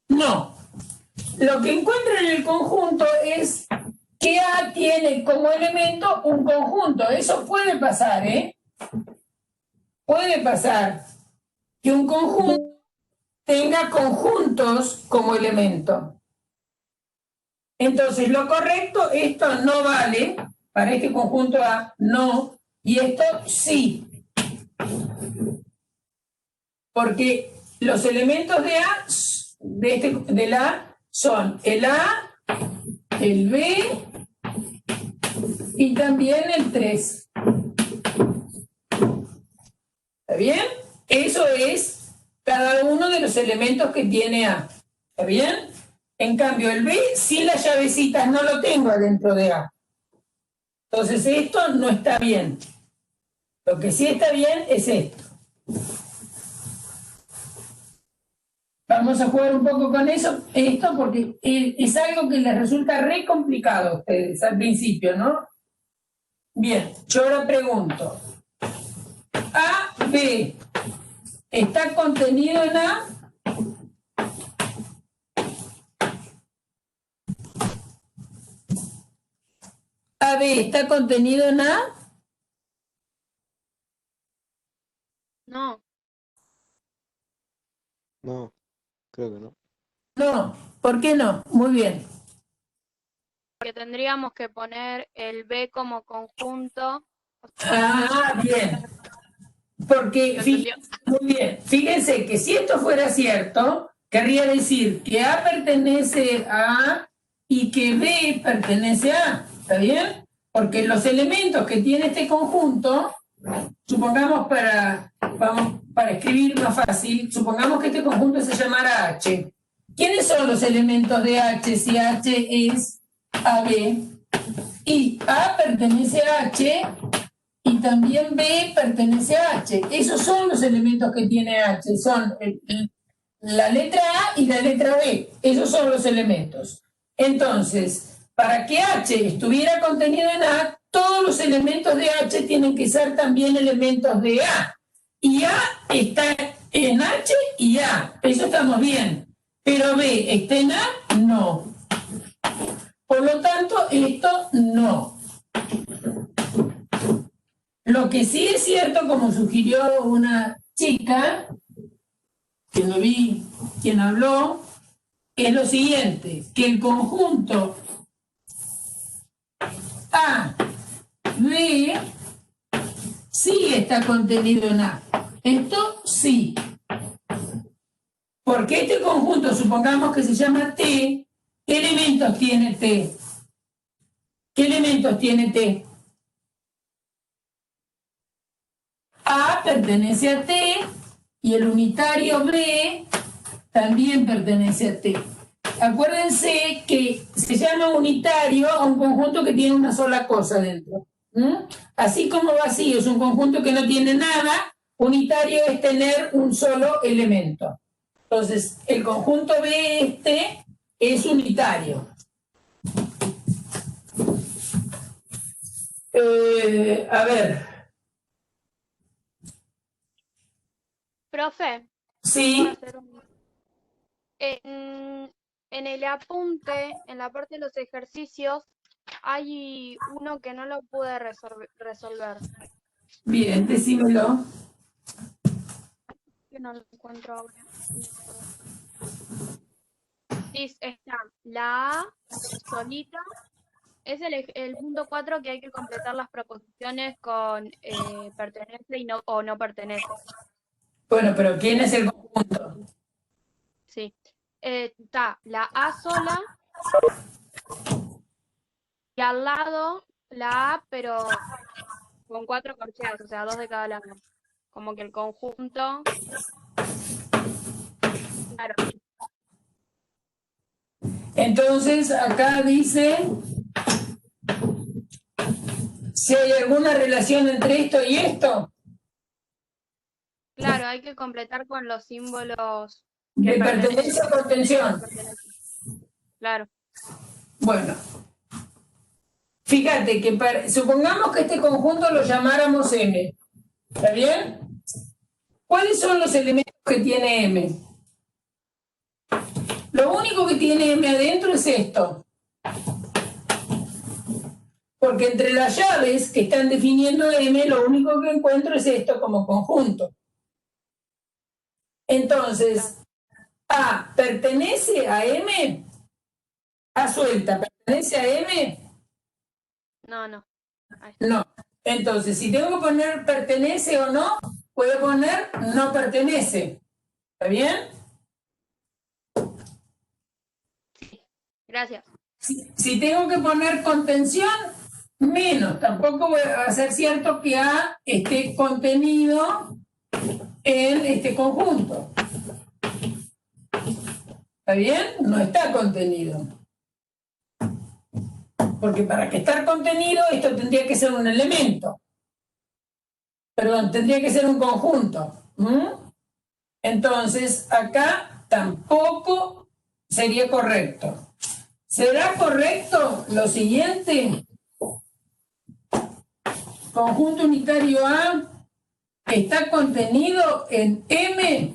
No. Lo que encuentran en el conjunto es que A tiene como elemento un conjunto. Eso puede pasar, ¿eh? Puede pasar que un conjunto tenga conjuntos como elemento. Entonces, lo correcto, esto no vale, para este conjunto A, no, y esto sí. Porque los elementos de A, del A, son el A, el B y también el 3. ¿Está bien? Eso es cada uno de los elementos que tiene A. ¿Está bien? En cambio, el B, sin las llavecitas, no lo tengo adentro de A. Entonces, esto no está bien. Lo que sí está bien es esto. Vamos a jugar un poco con esto porque es algo que les resulta re complicado a ustedes al principio, ¿no? Bien, yo ahora pregunto. A, B, ¿está contenido en A? A, B, ¿está contenido en A? No, No, creo que no. No, ¿por qué no? Muy bien. porque tendríamos que poner el B como conjunto. Ah, bien. Porque, ¿Entendió? muy bien, fíjense que si esto fuera cierto, querría decir que A pertenece a A y que B pertenece a A, ¿está bien? Porque los elementos que tiene este conjunto, supongamos para escribir más fácil, supongamos que este conjunto se llamara H. ¿Quiénes son los elementos de H si H es AB? Y A pertenece a H y también B pertenece a H. Esos son los elementos que tiene H, son la letra A y la letra B. Esos son los elementos. Entonces, para que H estuviera contenido en A, todos los elementos de H tienen que ser también elementos de A. Y A está en H y A. Eso estamos bien. Pero B está en A, no. Por lo tanto, esto no. Lo que sí es cierto, como sugirió una chica, que no vi quién habló, es lo siguiente, que el conjunto A, B, sí está contenido en A. Esto sí. Porque este conjunto, supongamos que se llama T, ¿qué elementos tiene T? ¿Qué elementos tiene T? A pertenece a T y el unitario B también pertenece a T. Acuérdense que se llama unitario a un conjunto que tiene una sola cosa dentro. Así como vacío es un conjunto que no tiene nada, unitario es tener un solo elemento. Entonces, el conjunto B este es unitario. A ver. Profe, Sí. ¿puedo hacer en el apunte, en la parte de los ejercicios, hay uno que no lo pude resolver. Bien, decímelo. Que no lo encuentro ahora. Sí, está la A solita. Es el punto 4 que hay que completar las proposiciones con pertenece y no, o no pertenece. Bueno, pero ¿quién es el conjunto? Sí. Está la A sola y al lado la A, pero con 4 corcheas, o sea, 2 de cada lado. Como que el conjunto. Claro. Entonces, acá dice si hay alguna relación entre esto y esto. Claro, hay que completar con los símbolos De que pertenencia o contención. Claro. Bueno, fíjate que supongamos que este conjunto lo llamáramos M. ¿Está bien? ¿Cuáles son los elementos que tiene M? Lo único que tiene M adentro es esto. Porque entre las llaves que están definiendo M, lo único que encuentro es esto como conjunto. Entonces, A pertenece a M. A suelta, ¿pertenece a M? No, no. Ahí está. No. Entonces, si tengo que poner pertenece o no, puedo poner no pertenece. ¿Está bien? Gracias. Si tengo que poner contención, menos. Tampoco va a ser cierto que A esté contenido en este conjunto. ¿Está bien? No está contenido. Porque para que estar contenido, esto tendría que ser un elemento. Perdón, tendría que ser un conjunto. Entonces, acá tampoco sería correcto. ¿Será correcto lo siguiente? Conjunto unitario A está contenido en M.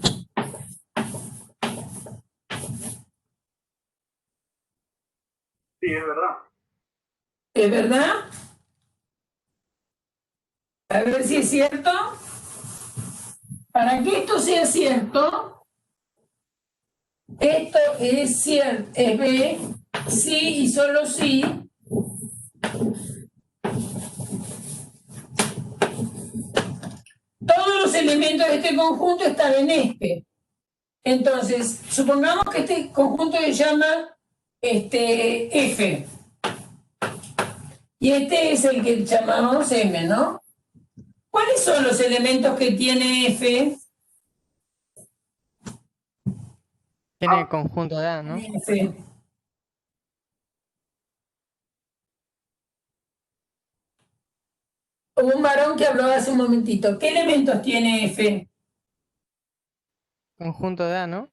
Sí, es verdad. ¿Es verdad? A ver si es cierto. Para que esto sea cierto, esto es cierto, es B, sí y solo sí. Todos los elementos de este conjunto están en este. Entonces, supongamos que este conjunto se llama F. Y este es el que llamamos M, ¿no? ¿Cuáles son los elementos que tiene F? Tiene el conjunto de A, ¿no? F. Hubo un varón que habló hace un momentito. ¿Qué elementos tiene F? Conjunto de A, ¿no?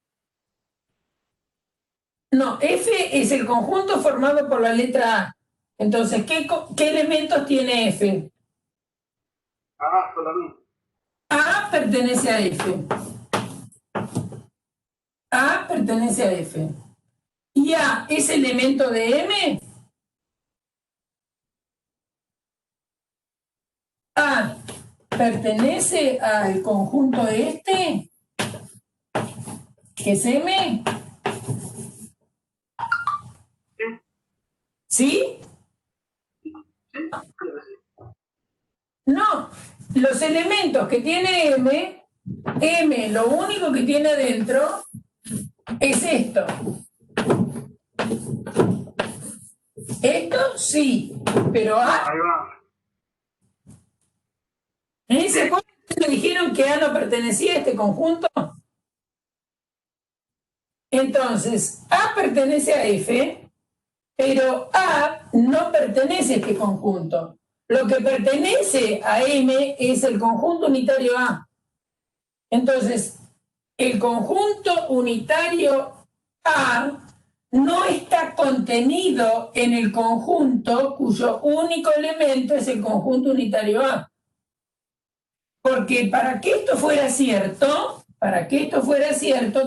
No, F es el conjunto formado por la letra A. Entonces, ¿qué elementos tiene F? Ah, solamente. A pertenece a F. A pertenece a F. ¿Y A es elemento de M? A pertenece al conjunto este, que es M. ¿Sí? No, los elementos que tiene M lo único que tiene adentro es esto. Esto sí, pero A, Ahí va. ¿se acuerdan que me dijeron que A no pertenecía a este conjunto? Entonces, A pertenece a F, pero A no pertenece a este conjunto. Lo que pertenece a M es el conjunto unitario A. Entonces, el conjunto unitario A no está contenido en el conjunto cuyo único elemento es el conjunto unitario A. Porque para que esto fuera cierto,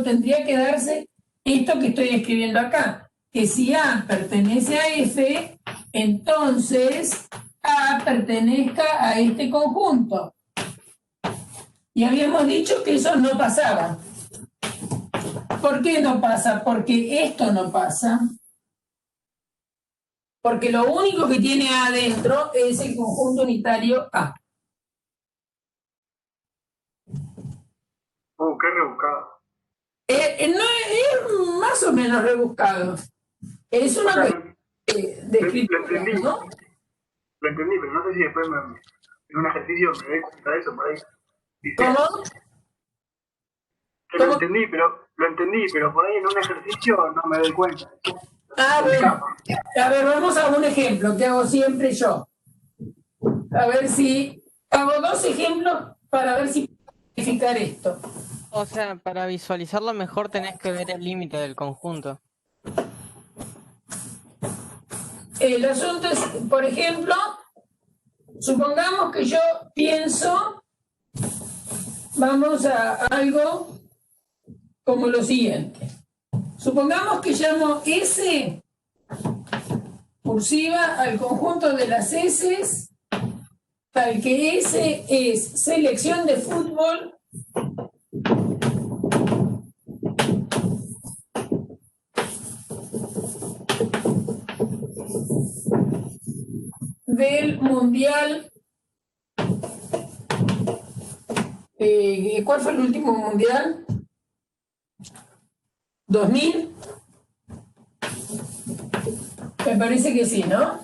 tendría que darse esto que estoy escribiendo acá, que si A pertenece a F, entonces A pertenezca a este conjunto. Y habíamos dicho que eso no pasaba. ¿Por qué no pasa? Porque esto no pasa. Porque lo único que tiene A adentro es el conjunto unitario A. Qué rebuscado. No, es más o menos rebuscado. Es una O sea, cuestión de escritura, lo entendí. ¿no? Lo entendí, pero no sé si después en un ejercicio me doy cuenta de eso por ahí. Dice, ¿Cómo? que ¿Cómo? lo entendí, pero por ahí en un ejercicio no me doy cuenta. A ver, vamos a un ejemplo que hago siempre yo. A ver si hago dos ejemplos para ver si puedo verificar esto. O sea, para visualizarlo mejor tenés que ver el límite del conjunto. El asunto es, por ejemplo, supongamos que yo pienso, vamos a algo como lo siguiente. Supongamos que llamo S cursiva al conjunto de las S, tal que S es selección de fútbol del Mundial. ¿Cuál fue el último Mundial? ¿2000? Me parece que sí, ¿no?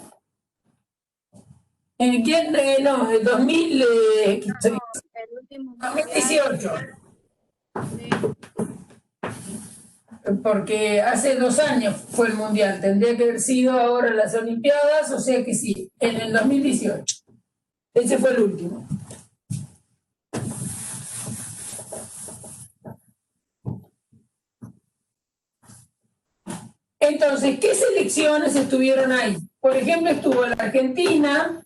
No, el 2000, No, el último mundial. 2018. Sí. Porque hace 2 años fue el Mundial, tendría que haber sido ahora las Olimpiadas, o sea que sí, en el 2018. Ese fue el último. Entonces, ¿qué selecciones estuvieron ahí? Por ejemplo, estuvo la Argentina,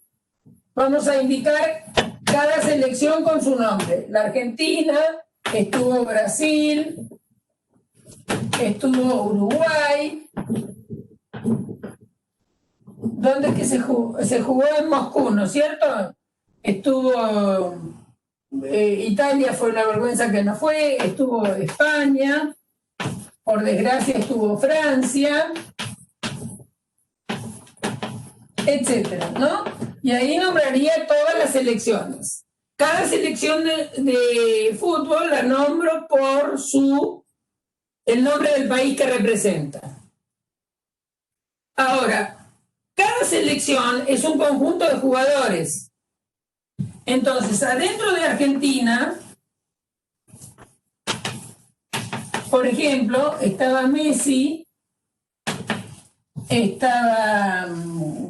vamos a indicar cada selección con su nombre. La Argentina, estuvo Brasil, estuvo Uruguay. ¿Dónde es que se jugó? Se jugó en Moscú, ¿no es cierto? Estuvo Italia, fue una vergüenza que no fue, estuvo España, por desgracia estuvo Francia, etcétera, ¿no? Y ahí nombraría todas las selecciones. Cada selección de fútbol la nombro por el nombre del país que representa. Ahora, cada selección es un conjunto de jugadores. Entonces, adentro de Argentina, por ejemplo, estaba Messi, estaba,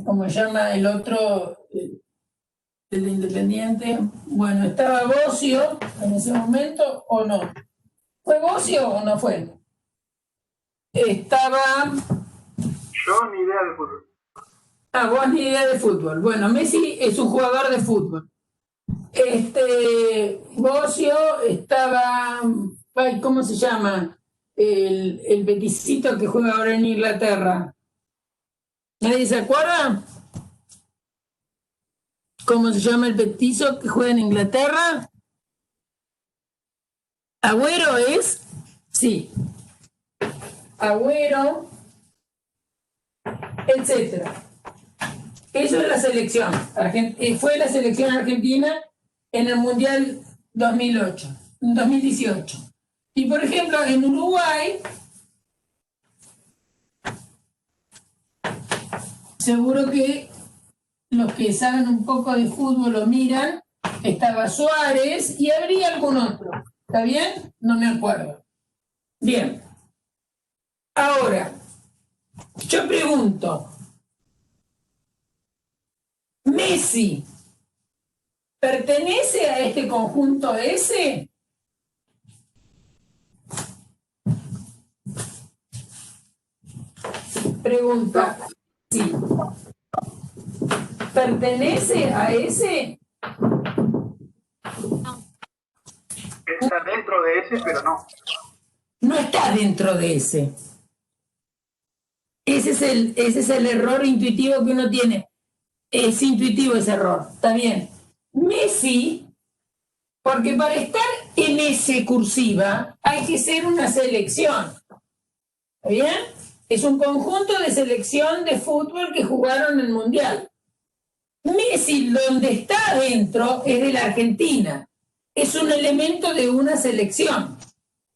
¿cómo se llama el otro? El de Independiente. Bueno, estaba Bocio en ese momento, ¿o no? ¿Fue Bocio o no fue? Estaba... Yo ni idea de fútbol. Vos ni idea de fútbol. Bueno, Messi es un jugador de fútbol. Bocio estaba... Ay, ¿cómo se llama? El peticito que juega ahora en Inglaterra. ¿Nadie se acuerda? ¿Cómo se llama el petizo que juega en Inglaterra? ¿Agüero es? Sí. Agüero, etcétera. Eso es la selección. Fue la selección argentina en el Mundial 2018. Y por ejemplo, en Uruguay, seguro que los que saben un poco de fútbol lo miran, estaba Suárez y habría algún otro. ¿Está bien? No me acuerdo. Bien. Ahora, yo pregunto, ¿Messi pertenece a este conjunto S? Pregunta, ¿sí? ¿Pertenece a ese? Está dentro de ese, pero no. No está dentro de ese. Ese es el error intuitivo que uno tiene. Es intuitivo ese error, está bien. Messi, porque para estar en ese cursiva hay que ser una selección. ¿Está bien? Es un conjunto de selección de fútbol que jugaron el Mundial. Messi, donde está adentro, es de la Argentina. Es un elemento de una selección.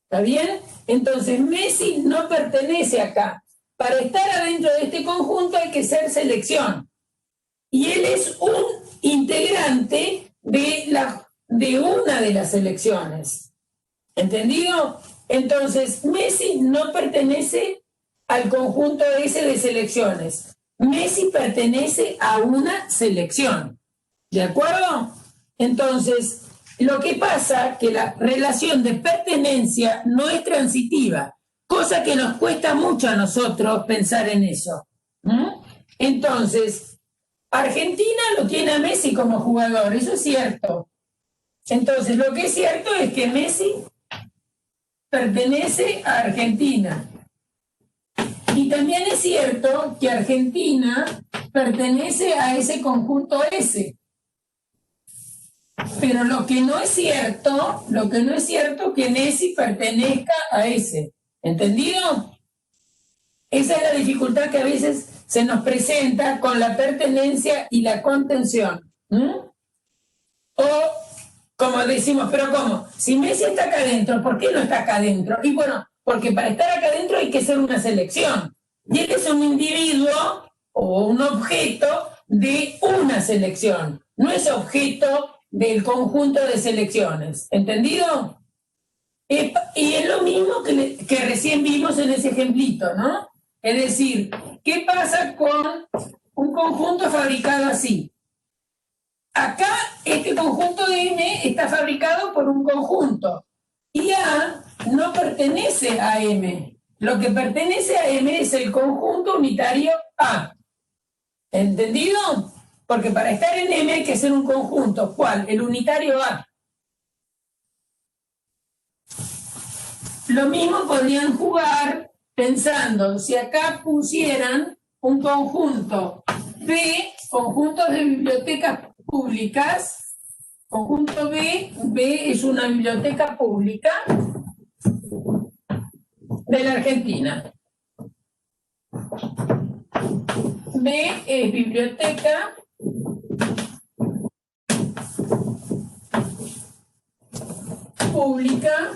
¿Está bien? Entonces, Messi no pertenece acá. Para estar adentro de este conjunto hay que ser selección. Y él es un integrante de una de las selecciones. ¿Entendido? Entonces, Messi no pertenece al conjunto ese de selecciones. Messi pertenece a una selección. ¿De acuerdo? Entonces, lo que pasa es que la relación de pertenencia no es transitiva, cosa que nos cuesta mucho a nosotros pensar en eso. Entonces, Argentina lo tiene a Messi como jugador, eso es cierto. Entonces, lo que es cierto es que Messi pertenece a Argentina. Y también es cierto que Argentina pertenece a ese conjunto S. Pero lo que no es cierto es que Messi pertenezca a ese. ¿Entendido? Esa es la dificultad que a veces se nos presenta con la pertenencia y la contención. O, como decimos, pero ¿cómo? Si Messi está acá adentro, ¿por qué no está acá adentro? Y bueno, porque para estar acá adentro hay que ser una selección. Y él es un individuo o un objeto de una selección, no es objeto del conjunto de selecciones. ¿Entendido? Y es lo mismo que recién vimos en ese ejemplito, ¿no? Es decir, ¿qué pasa con un conjunto fabricado así? Acá este conjunto de M está fabricado por un conjunto y A no pertenece a M. Lo que pertenece a M es el conjunto unitario A. ¿Entendido? Porque para estar en M hay que ser un conjunto. ¿Cuál? El unitario A. Lo mismo podrían jugar pensando, si acá pusieran un conjunto B, conjuntos de bibliotecas públicas, conjunto B es una biblioteca pública de la Argentina. B es biblioteca pública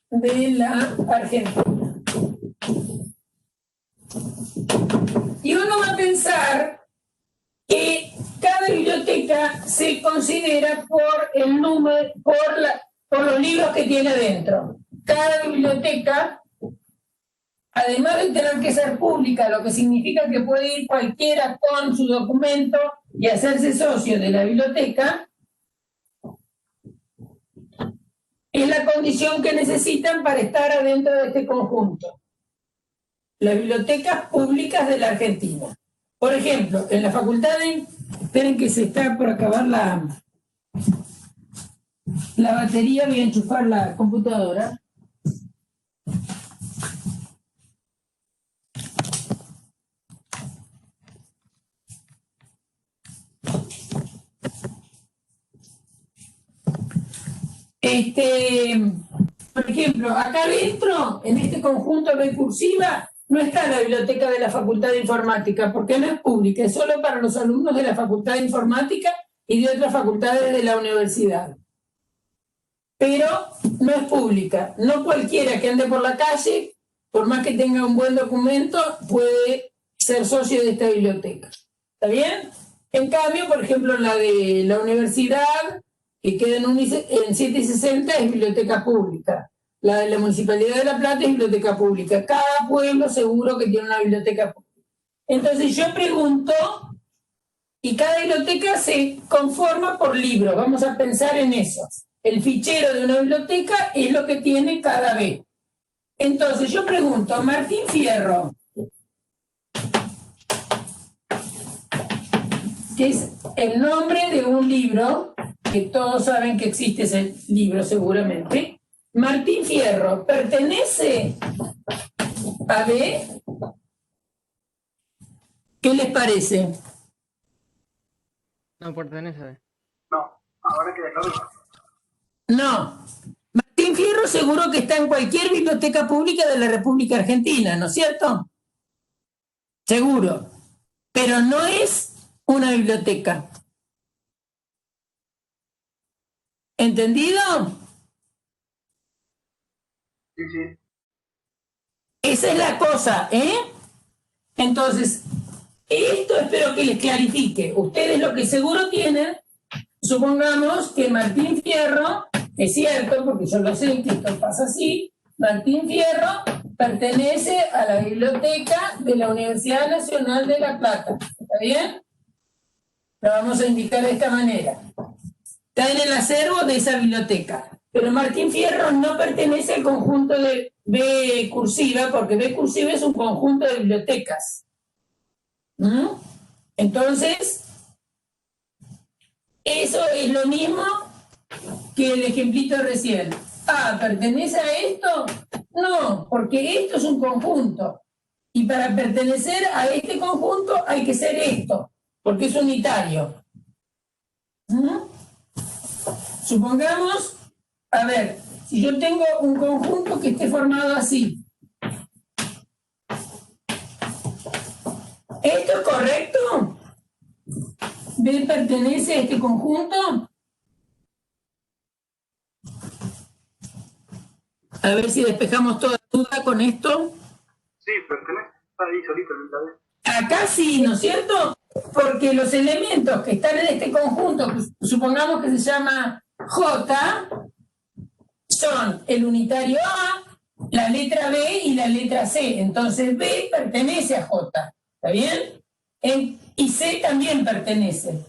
de la Argentina. Y uno va a pensar que cada biblioteca se considera por el número, por los libros que tiene dentro. Cada biblioteca, además de tener que ser pública, lo que significa que puede ir cualquiera con su documento y hacerse socio de la biblioteca, es la condición que necesitan para estar adentro de este conjunto. Las bibliotecas públicas de la Argentina. Por ejemplo, en la facultad de... Esperen que se está por acabar la batería, voy a enchufar la computadora. Por ejemplo, acá adentro, en este conjunto B cursiva, no está la biblioteca de la Facultad de Informática, porque no es pública, es solo para los alumnos de la Facultad de Informática y de otras facultades de la universidad. Pero no es pública. No cualquiera que ande por la calle, por más que tenga un buen documento, puede ser socio de esta biblioteca. ¿Está bien? En cambio, por ejemplo, la de la universidad, que queda en 760, es biblioteca pública. La de la Municipalidad de La Plata es biblioteca pública. Cada pueblo seguro que tiene una biblioteca pública. Entonces yo pregunto, y cada biblioteca se conforma por libros. Vamos a pensar en eso. El fichero de una biblioteca es lo que tiene cada B. Entonces yo pregunto, Martín Fierro, que es el nombre de un libro, que todos saben que existe ese libro seguramente. Martín Fierro, ¿pertenece a B? ¿Qué les parece? No pertenece a B. No, ahora queda claro. No. Martín Fierro seguro que está en cualquier biblioteca pública de la República Argentina, ¿no es cierto? Seguro. Pero no es una biblioteca. ¿Entendido? Sí, sí. Esa es la cosa, ¿eh? Entonces, esto espero que les clarifique. Ustedes lo que seguro tienen, supongamos que Martín Fierro, es cierto, porque yo lo sé que esto pasa así, Martín Fierro pertenece a la biblioteca de la Universidad Nacional de La Plata. ¿Está bien? Lo vamos a indicar de esta manera. Está en el acervo de esa biblioteca. Pero Martín Fierro no pertenece al conjunto de B cursiva, porque B cursiva es un conjunto de bibliotecas. ¿Mm? Entonces, eso es lo mismo que el ejemplito recién. Ah, ¿pertenece a esto? No, porque esto es un conjunto. Y para pertenecer a este conjunto hay que ser esto, porque es unitario. ¿Mm? Supongamos, a ver, si yo tengo un conjunto que esté formado así. ¿Esto es correcto? ¿B pertenece a este conjunto? A ver si despejamos toda duda con esto. Sí, pertenece. Está ahí solito en el tablet. Acá sí, ¿no es cierto? Porque los elementos que están en este conjunto, que supongamos que se llama J, son el unitario A, la letra B y la letra C. Entonces B pertenece a J, ¿está bien? Y C también pertenece.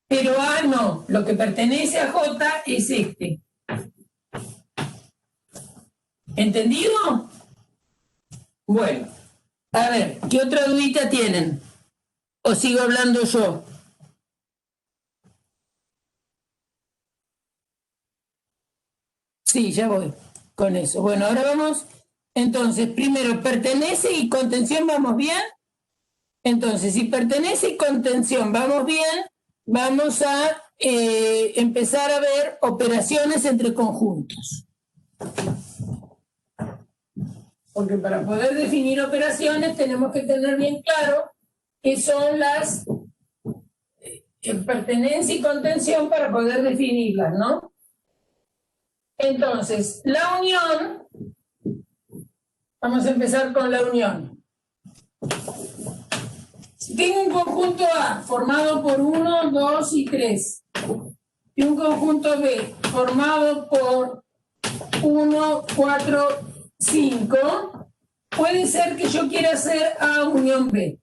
Pero A no, lo que pertenece a J es este. ¿Entendido? Bueno, a ver, ¿qué otra dudita tienen? ¿O sigo hablando yo? Sí, ya voy con eso. Bueno, ahora vamos. Entonces, primero, pertenece y contención, ¿vamos bien? Entonces, si pertenece y contención, ¿vamos bien? Vamos a empezar a ver operaciones entre conjuntos. Porque para poder definir operaciones tenemos que tener bien claro qué son las pertenencia y contención para poder definirlas, ¿no? Entonces, la unión, vamos a empezar con la unión. Si tengo un conjunto A formado por 1, 2 y 3, y un conjunto B formado por 1, 4, 5, puede ser que yo quiera hacer A unión B.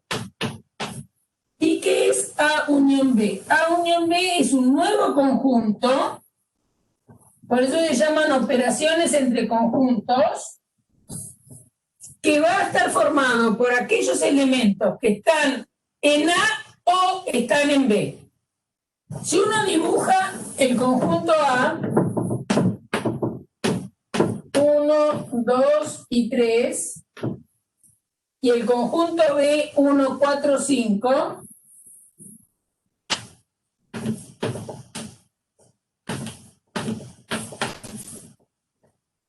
¿Y qué es A unión B? A unión B es un nuevo conjunto, por eso se llaman operaciones entre conjuntos, que va a estar formado por aquellos elementos que están en A o están en B. Si uno dibuja el conjunto A, 1, 2 y 3, y el conjunto B, 1, 4, 5,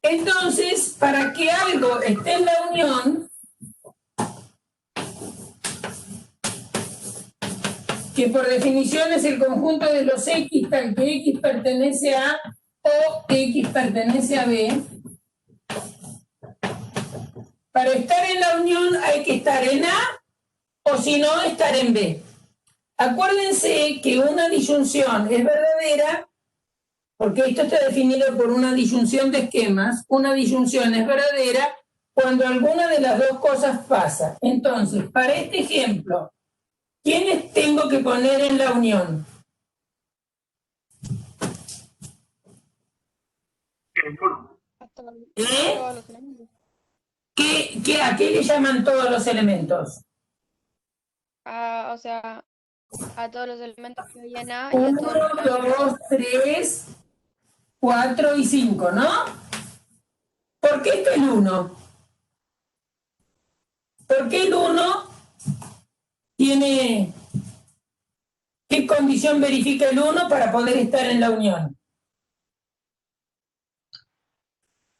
entonces, para que algo esté en la unión, que por definición es el conjunto de los X, tal que X pertenece a A o X pertenece a B, para estar en la unión hay que estar en A o si no, estar en B. Acuérdense que una disyunción es verdadera, porque esto está definido por una disyunción de esquemas. Una disyunción es verdadera cuando alguna de las dos cosas pasa. Entonces, para este ejemplo, ¿quiénes tengo que poner en la unión? ¿Eh? Todos los elementos. ¿A qué le llaman todos los elementos? O sea, a todos los elementos que hay en A y a 1, todos los 2, 3, 4 y 5, ¿no? ¿Por qué está el 1? ¿Por qué el 1 tiene... ¿Qué condición verifica el 1 para poder estar en la unión?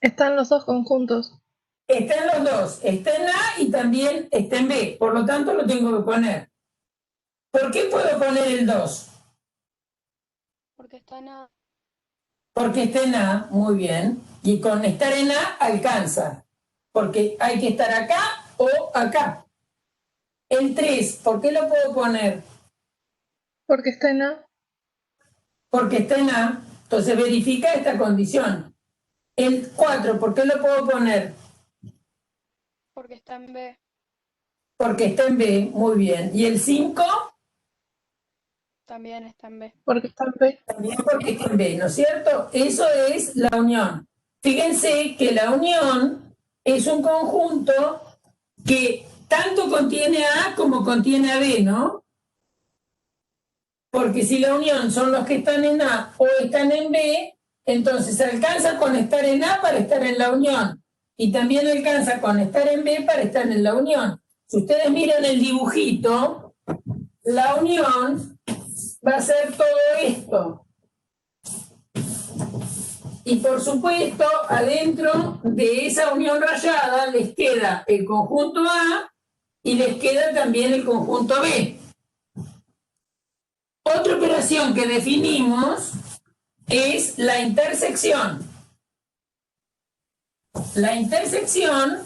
Están los dos conjuntos. Está en los dos, está en A y también está en B, por lo tanto lo tengo que poner. ¿Por qué puedo poner el 2? porque está en A. Porque está en A, muy bien, y con estar en A alcanza, porque hay que estar acá o acá. El 3, ¿por qué lo puedo poner? Porque está en A. Porque está en A, entonces verifica esta condición. El 4, ¿por qué lo puedo poner? Porque está en B. Porque está en B, muy bien. ¿Y el 5? También está en B. Porque está en B. También porque está en B, ¿no es cierto? Eso es la unión. Fíjense que la unión es un conjunto que tanto contiene a A como contiene a B, ¿no? Porque si la unión son los que están en A o están en B, entonces alcanza con estar en A para estar en la unión. Y también alcanza con estar en B para estar en la unión. Si ustedes miran el dibujito, la unión va a ser todo esto. Y por supuesto, adentro de esa unión rayada les queda el conjunto A y les queda también el conjunto B. Otra operación que definimos es la intersección. La intersección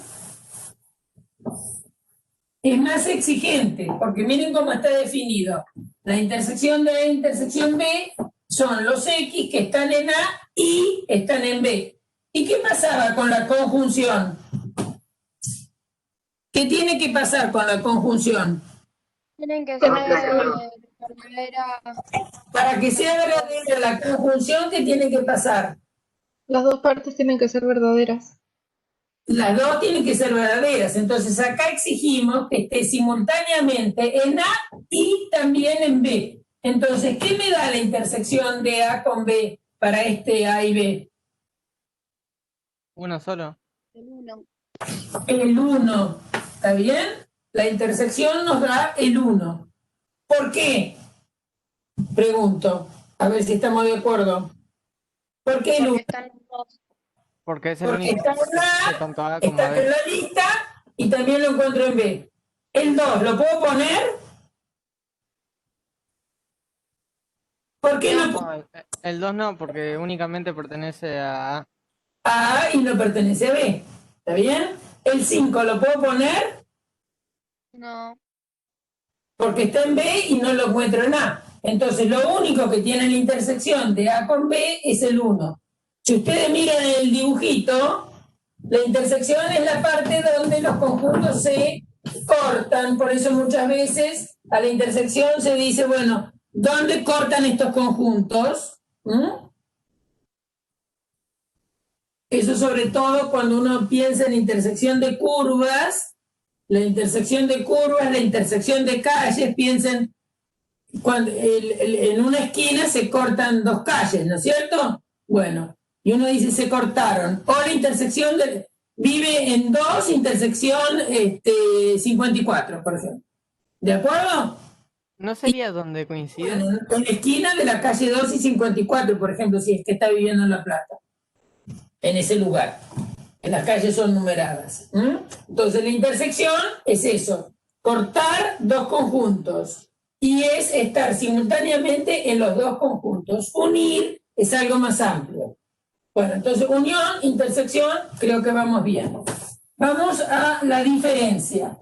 es más exigente, porque miren cómo está definido. La intersección de A e intersección B son los X que están en A y están en B. ¿Y qué pasaba con la conjunción? ¿Qué tiene que pasar con la conjunción? Tienen que Tienen ser que ser verdadera. Para que sea verdadera la conjunción, ¿qué tiene que pasar? Las dos partes tienen que ser verdaderas. Las dos tienen que ser verdaderas. Entonces acá exigimos que esté simultáneamente en A y también en B. Entonces, ¿qué me da la intersección de A con B para este A y B? Uno solo. El 1. El 1. ¿Está bien? La intersección nos da el 1. ¿Por qué? Pregunto. A ver si estamos de acuerdo. ¿Por qué el 1? Porque están los dos. Porque es el Porque único está en de A, tanto A como está en B. la lista y también lo encuentro en B. El 2, ¿lo puedo poner? ¿Por qué no No, el 2 no, porque únicamente pertenece a A. A y no pertenece a B? ¿Está bien? El 5, ¿lo puedo poner? No. Porque está en B y no lo encuentro en A. Entonces, lo único que tiene la intersección de A con B es el 1. Si ustedes miran el dibujito, la intersección es la parte donde los conjuntos se cortan. Por eso muchas veces a la intersección se dice, bueno, ¿dónde cortan estos conjuntos? Eso sobre todo cuando uno piensa en intersección de curvas, la intersección de curvas, la intersección de calles, piensen cuando en una esquina se cortan dos calles, ¿no es cierto? Bueno, y uno dice se cortaron. O la intersección vive en dos, intersección 54, por ejemplo. ¿De acuerdo? ¿No sería donde coinciden? Bueno, en la esquina de la calle 2 y 54, por ejemplo, si es que está viviendo en La Plata, en ese lugar. En las calles son numeradas. Entonces la intersección es eso, cortar dos conjuntos y es estar simultáneamente en los dos conjuntos. Unir es algo más amplio. Bueno, entonces unión, intersección, creo que vamos bien. Vamos a la diferencia.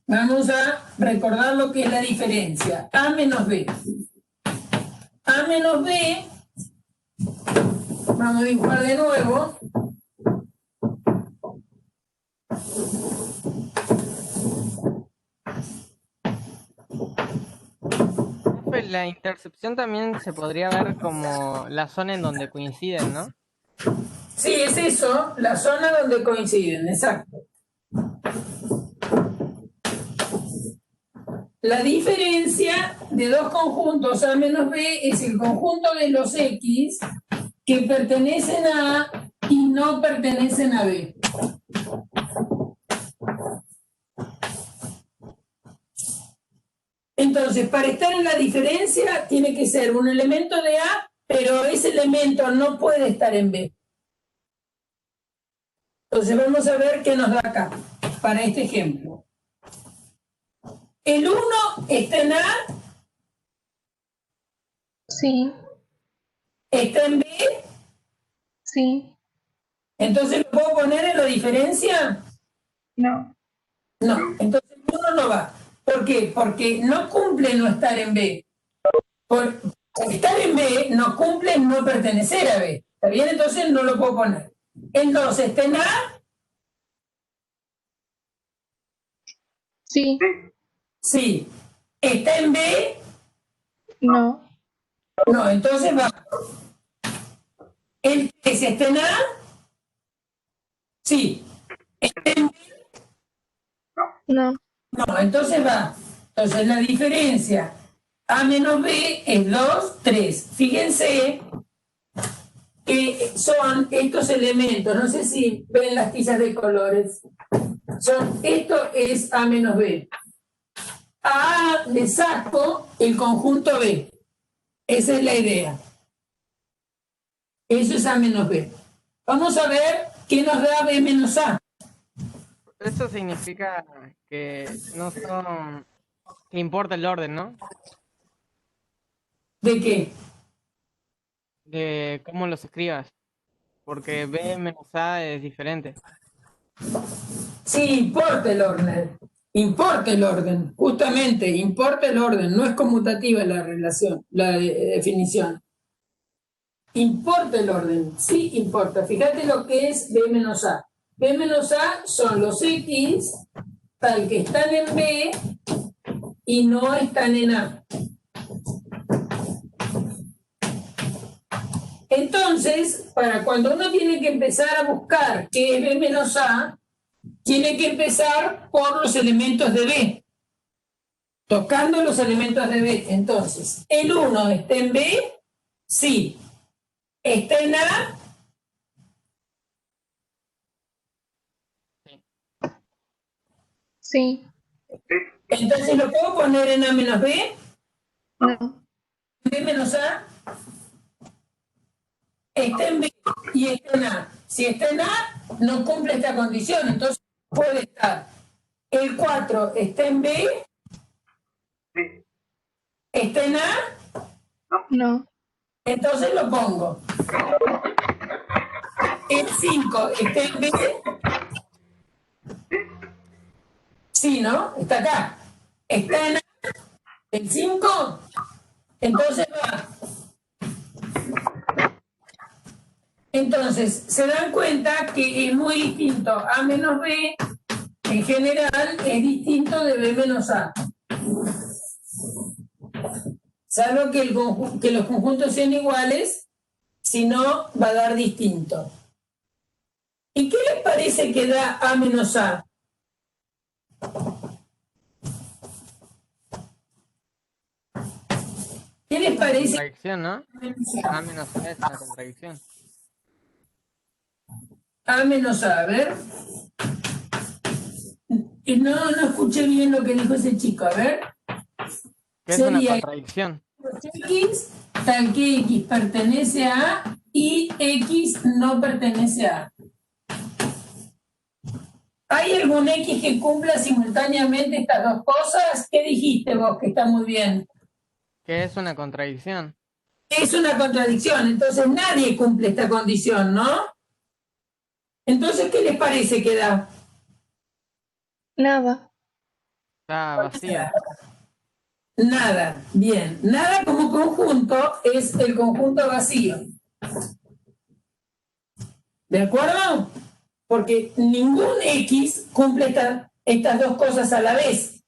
Vamos a recordar lo que es la diferencia. A menos B. A menos B, vamos a dibujar de nuevo. Profe, la intercepción también se podría ver como la zona en donde coinciden, ¿no? Sí, es eso, la zona donde coinciden, exacto. La diferencia de dos conjuntos A menos B es el conjunto de los X que pertenecen a A y no pertenecen a B. Entonces, para estar en la diferencia, tiene que ser un elemento de A, pero ese elemento no puede estar en B. Entonces, vamos a ver qué nos da acá, para este ejemplo. El 1 está en A, Sí, está en B, sí, entonces lo puedo poner en la diferencia. no, No, entonces el 1 no va. ¿Por qué? Porque no cumple no estar en B. Por estar en B no cumple no pertenecer a B. ¿Está bien? Entonces no lo puedo poner. El 2 está en A, sí, sí. Está en B, no, no, entonces va. El 3 está en A, sí. Está en B, no, no, entonces va. Entonces la diferencia A menos B es 2, 3. Fíjense que son estos elementos, no sé si ven las tizas de colores, esto es A menos B. A A le saco el conjunto B, esa es la idea. Eso es A menos B. Vamos a ver qué nos da B menos A. Eso significa que no son, que importa el orden, ¿no? ¿De qué? De cómo los escribas, porque B menos A es diferente. Sí, importa el orden. Importa el orden, justamente, importa el orden, no es conmutativa la relación, la definición. Importa el orden, sí importa. Fíjate lo que es B menos A. B menos A son los X tal que están en B y no están en A. Entonces, para cuando uno tiene que empezar a buscar qué es B menos A, tiene que empezar por los elementos de B, tocando los elementos de B. Entonces, ¿el 1 está en B? Sí. ¿Está en A? Sí. Entonces, ¿lo puedo poner en A menos B? No. ¿B menos A? Está en B y está en A. Si está en A, no cumple esta condición, entonces puede estar. El 4 está en B. Sí. ¿Está en A? No. Entonces lo pongo. El 5 está en B. Sí, ¿no? Está acá. Está en A. El 5. Entonces va. Entonces, se dan cuenta que es muy distinto. A menos B, en general, es distinto de B menos A. Salvo que los conjuntos sean iguales, si no, va a dar distinto. ¿Y qué les parece que da A menos A? ¿Qué les parece? Contradicción, ¿no? A menos A es una contradicción. A menos A, a ver. No escuché bien lo que dijo ese chico, a ver. ¿Qué es una Sería contradicción? X, tal que X pertenece a A y X no pertenece a A. ¿Hay algún X que cumpla simultáneamente estas dos cosas? ¿Qué dijiste vos que está muy bien? ¿Qué es una contradicción? Es una contradicción, entonces nadie cumple esta condición, ¿no? Entonces, ¿qué les parece que da? Nada. Está vacío. Nada, bien. Nada como conjunto es el conjunto vacío. ¿De acuerdo? Porque ningún X cumple estas dos cosas a la vez.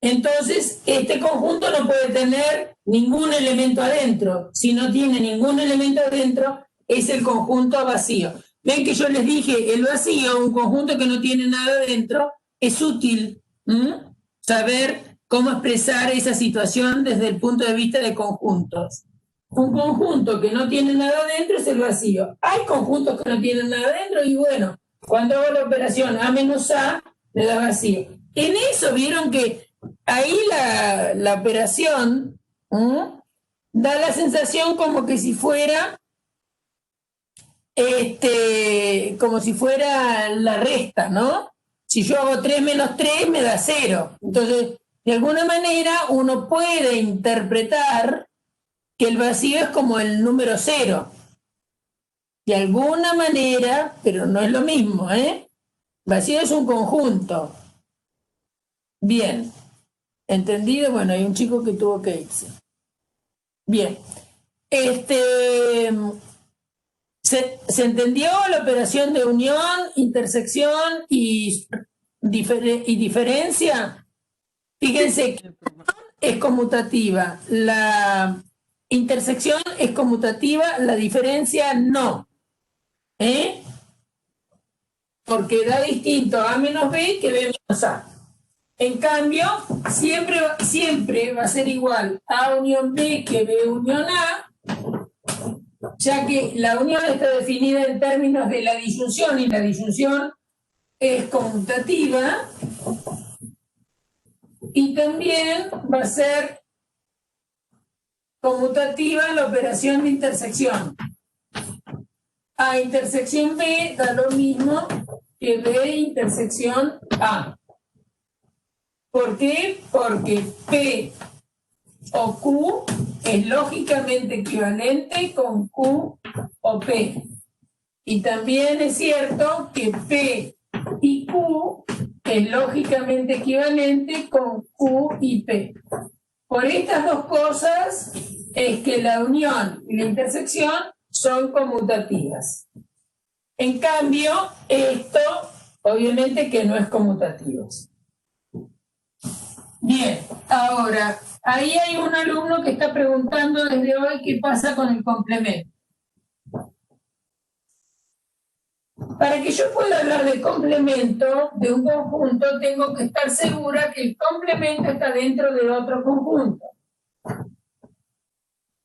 Entonces, este conjunto no puede tener ningún elemento adentro. Si no tiene ningún elemento adentro, es el conjunto vacío. Ven que yo les dije, el vacío, un conjunto que no tiene nada adentro, es útil saber cómo expresar esa situación desde el punto de vista de conjuntos. Un conjunto que no tiene nada adentro es el vacío. Hay conjuntos que no tienen nada adentro y bueno, cuando hago la operación A menos A, me da vacío. En eso vieron que ahí la operación da la sensación como que si fuera como si fuera la resta, ¿no? Si yo hago 3 menos 3 me da 0. Entonces, de alguna manera uno puede interpretar que el vacío es como el número 0. De alguna manera, pero no es lo mismo, ¿eh? Vacío es un conjunto. Bien. ¿Entendido? Bueno, hay un chico que tuvo que irse. Bien. ¿Se entendió la operación de unión, intersección y diferencia? Fíjense que es conmutativa, la intersección es conmutativa, la diferencia no. Porque da distinto A menos B que B menos A. En cambio, siempre va a ser igual A unión B que B unión A, ya que la unión está definida en términos de la disyunción y la disyunción es conmutativa, y también va a ser conmutativa la operación de intersección. A intersección B da lo mismo que B intersección A. ¿Por qué? Porque P o Q es lógicamente equivalente con Q o P. Y también es cierto que P Q es lógicamente equivalente con Q y P. Por estas dos cosas es que la unión y la intersección son conmutativas. En cambio, esto obviamente que no es conmutativo. Bien, ahora, ahí hay un alumno que está preguntando desde hoy qué pasa con el complemento. Para que yo pueda hablar de complemento de un conjunto, tengo que estar segura que el complemento está dentro de otro conjunto.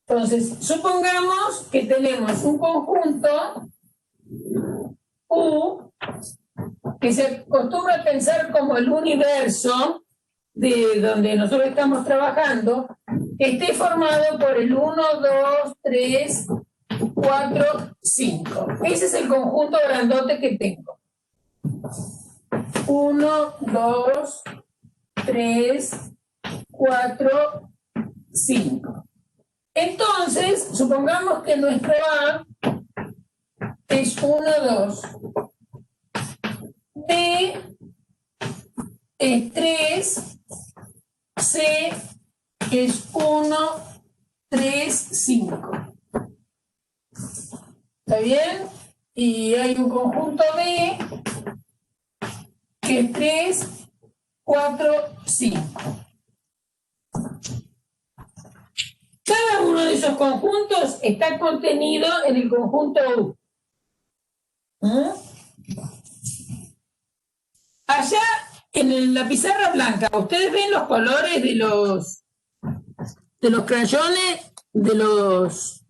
Entonces, supongamos que tenemos un conjunto U, que se acostumbra a pensar como el universo de donde nosotros estamos trabajando, que esté formado por el 1, 2, 3, 4, 5. Ese es el conjunto grandote que tengo. 1, 2, 3, 4, 5. Entonces, supongamos que nuestro A es 1, 2. B es 3. C es 1, 3, 5. ¿Está bien? Y hay un conjunto B que es 3, 4, 5. Cada uno de esos conjuntos está contenido en el conjunto U. Allá en la pizarra blanca, ¿ustedes ven los colores de los crayones, de los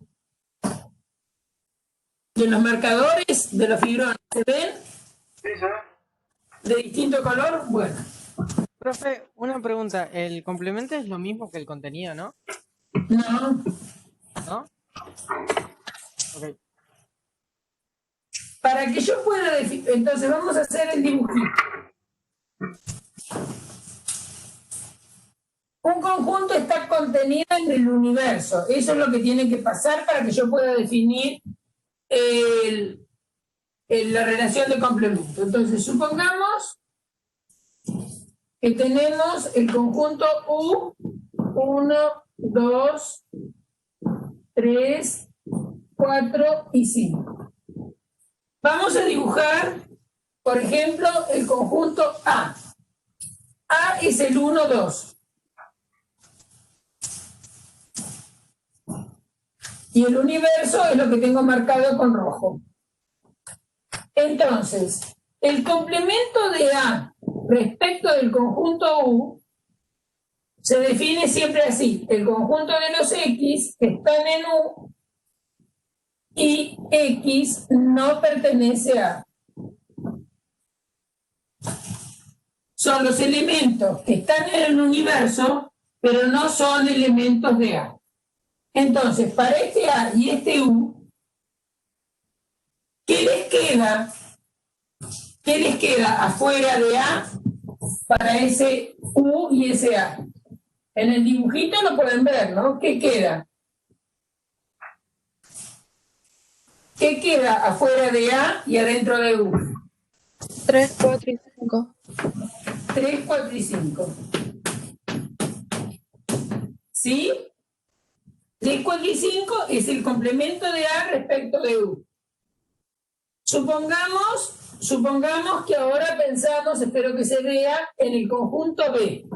marcadores, de los fibrones? ¿Se ven? Sí, ¿sabes? ¿De distinto color? Bueno. Profe, una pregunta. El complemento es lo mismo que el contenido, ¿no? No. ¿No? Ok. Para que yo pueda definir, entonces vamos a hacer el dibujito. Un conjunto está contenido en el universo. Eso es lo que tiene que pasar para que yo pueda definir la relación de complemento. Entonces, supongamos que tenemos el conjunto U, 1, 2, 3, 4 y 5. Vamos a dibujar, por ejemplo, el conjunto A. A es el 1, 2. Y el universo es lo que tengo marcado con rojo. Entonces, el complemento de A respecto del conjunto U se define siempre así: el conjunto de los X que están en U y X no pertenece a. Son los elementos que están en el universo, pero no son elementos de A. Entonces, para este A y este U, ¿qué les queda? ¿Qué les queda afuera de A para ese U y ese A? En el dibujito lo pueden ver, ¿no? ¿Qué queda? ¿Qué queda afuera de A y adentro de U? 3, 4 y 5. 3, 4 y 5. ¿Sí? 3, 4 y 5 es el complemento de A respecto de U. Supongamos que ahora pensamos, espero que se vea, en el conjunto B.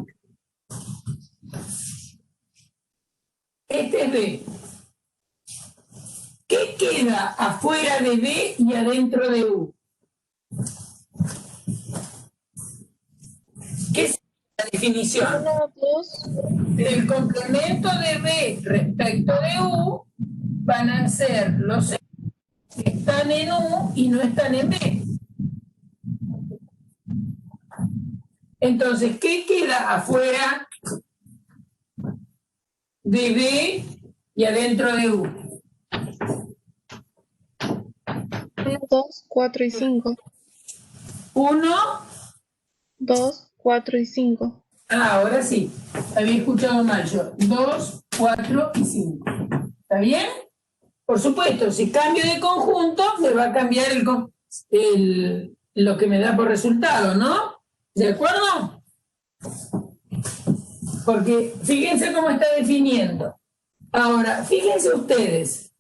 Este es B. ¿Qué queda afuera de B y adentro de U? ¿Qué es la definición? 1, 2. El complemento de B respecto de U van a ser los que están en U y no están en B. Entonces, ¿qué queda afuera de B y adentro de U? 1, 2, 4 y 5. 1. 2, 4 y 5. Ahora sí. Había escuchado mal yo. 2, 4 y 5. ¿Está bien? Por supuesto, si cambio de conjunto, me va a cambiar lo que me da por resultado, ¿no? ¿De acuerdo? Porque fíjense cómo está definiendo. Ahora, fíjense ustedes.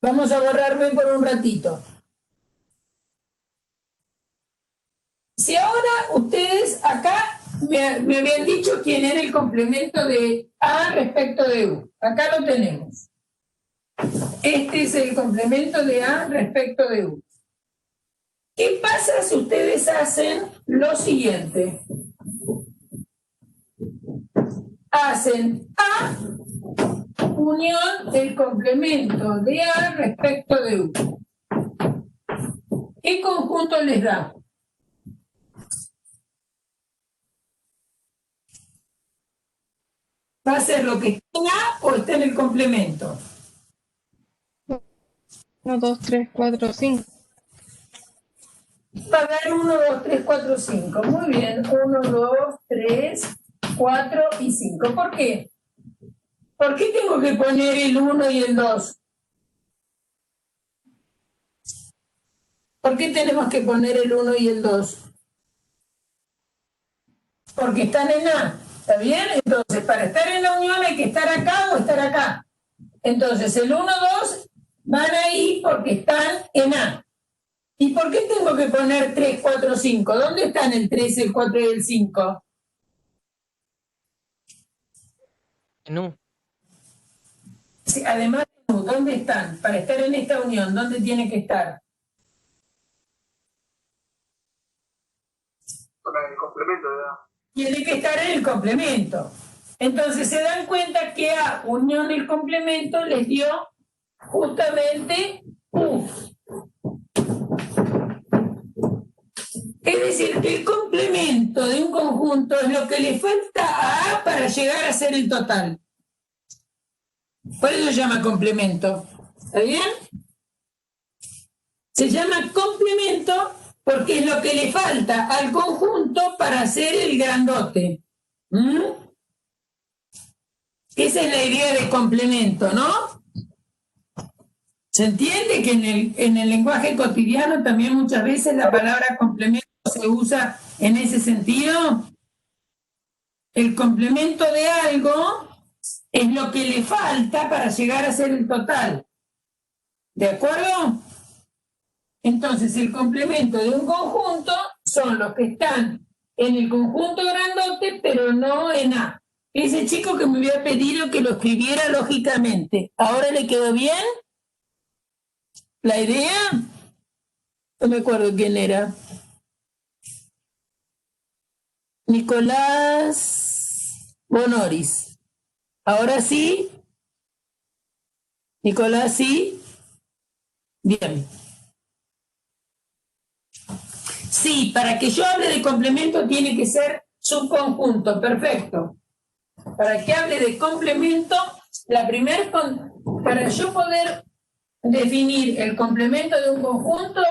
Vamos a borrarme por un ratito. Si ahora ustedes acá me habían dicho quién era el complemento de A respecto de U. Acá lo tenemos. Este es el complemento de A respecto de U. ¿Qué pasa si ustedes hacen lo siguiente? Hacen A unión el complemento de A respecto de U. ¿Qué conjunto les da? ¿Va a ser lo que está en A o está en el complemento? 1, 2, 3, 4, 5. Va a dar 1, 2, 3, 4, 5. Muy bien. 1, 2, 3, 4 y 5. ¿Por qué? ¿Por qué tengo que poner el 1 y el 2? ¿Por qué tenemos que poner el 1 y el 2? Porque están en A. ¿Está bien? Entonces, para estar en la unión hay que estar acá o estar acá. Entonces, el 1, 2 van ahí porque están en A. ¿Y por qué tengo que poner 3, 4, 5? ¿Dónde están el 3, el 4 y el 5? En U. Sí, además, ¿dónde están? Para estar en esta unión, ¿dónde tiene que estar? Con el complemento de A. Tiene que estar en el complemento. Entonces se dan cuenta que A unión el complemento les dio justamente U. Es decir, que el complemento de un conjunto es lo que le falta a A para llegar a ser el total. Por eso se llama complemento. ¿Está bien? Se llama complemento porque es lo que le falta al conjunto para hacer el grandote. ¿Mm? Esa es la idea de complemento, ¿no? ¿Se entiende que en el lenguaje cotidiano también muchas veces la palabra complemento se usa en ese sentido? El complemento de algo es lo que le falta para llegar a ser el total. ¿De acuerdo? Entonces, el complemento de un conjunto son los que están en el conjunto grandote, pero no en A. Ese chico que me había pedido que lo escribiera lógicamente, ¿ahora le quedó bien la idea? No me acuerdo quién era. Nicolás Bonoris. ¿Ahora sí? Nicolás, ¿sí? Bien. Sí, para que yo hable de complemento tiene que ser subconjunto, perfecto. Para que hable de complemento, para yo poder definir el complemento de un conjunto,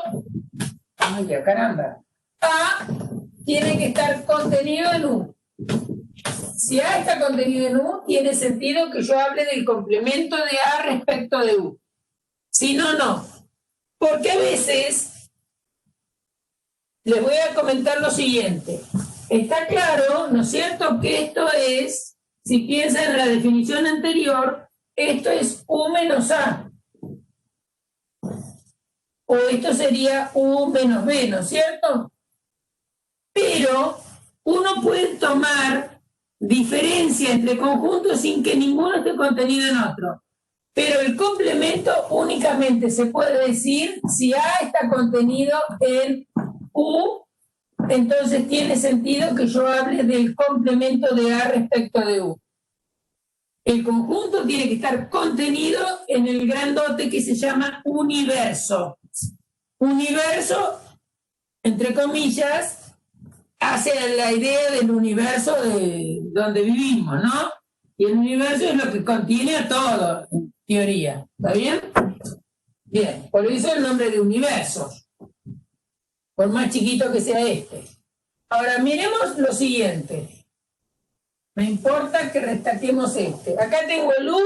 ay, caramba, A tiene que estar contenido en U. Si A está contenido en U, tiene sentido que yo hable del complemento de A respecto de U. Si no, no. Porque a veces les voy a comentar lo siguiente. Está claro, ¿no es cierto?, que esto es, si piensan en la definición anterior, esto es U menos A. O esto sería U menos B, ¿no es cierto? Pero uno puede tomar diferencia entre conjuntos sin que ninguno esté contenido en otro. Pero el complemento únicamente se puede decir si A está contenido en U, entonces tiene sentido que yo hable del complemento de A respecto de U. El conjunto tiene que estar contenido en el grandote que se llama universo. Universo, entre comillas, hace la idea del universo de donde vivimos, ¿no? Y el universo es lo que contiene a todo, en teoría. ¿Está bien? Bien, por eso el nombre de universo, por más chiquito que sea este. Ahora miremos lo siguiente. Me importa que destaquemos este. Acá tengo el U,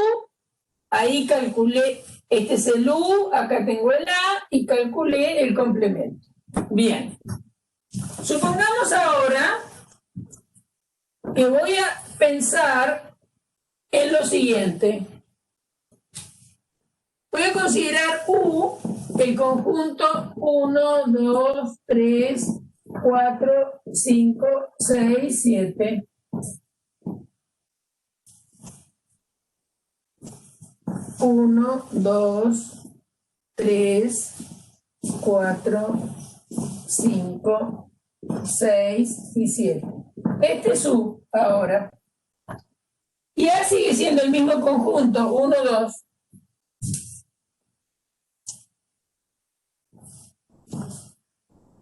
ahí calculé, este es el U, acá tengo el A y calculé el complemento. Bien. Supongamos ahora que voy a pensar en lo siguiente. Voy a considerar U el conjunto 1, 2, 3, 4, 5, 6, 7. Uno, 2, 3, 4, 5, 6 y 7. Este es U ahora. Y A sigue siendo el mismo conjunto, 1, 2.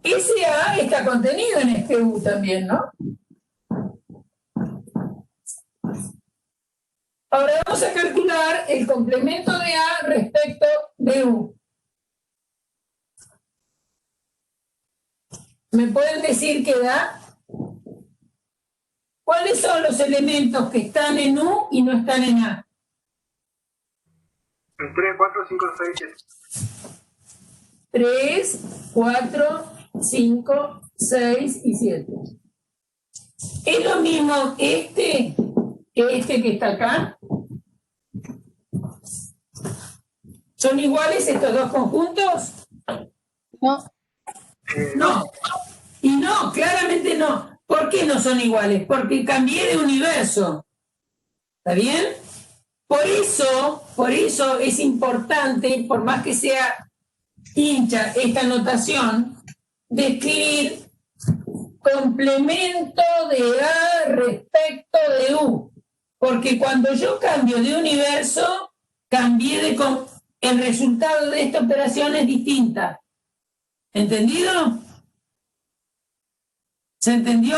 Ese A está contenido en este U también, ¿no? Ahora vamos a calcular el complemento de A respecto de U. ¿Me pueden decir qué da? ¿Cuáles son los elementos que están en U y no están en A? El 3, 4, 5, 6, 7. 3, 4, 5, 6 y 7. ¿Es lo mismo este que está acá? ¿Son iguales estos dos conjuntos? No. No. Y no, claramente no. ¿Por qué no son iguales? Porque cambié de universo. ¿Está bien? Por eso es importante, por más que sea hincha esta notación, de escribir complemento de A respecto de U. Porque cuando yo cambio de universo, el resultado de esta operación es distinta. ¿Entendido? ¿Se entendió?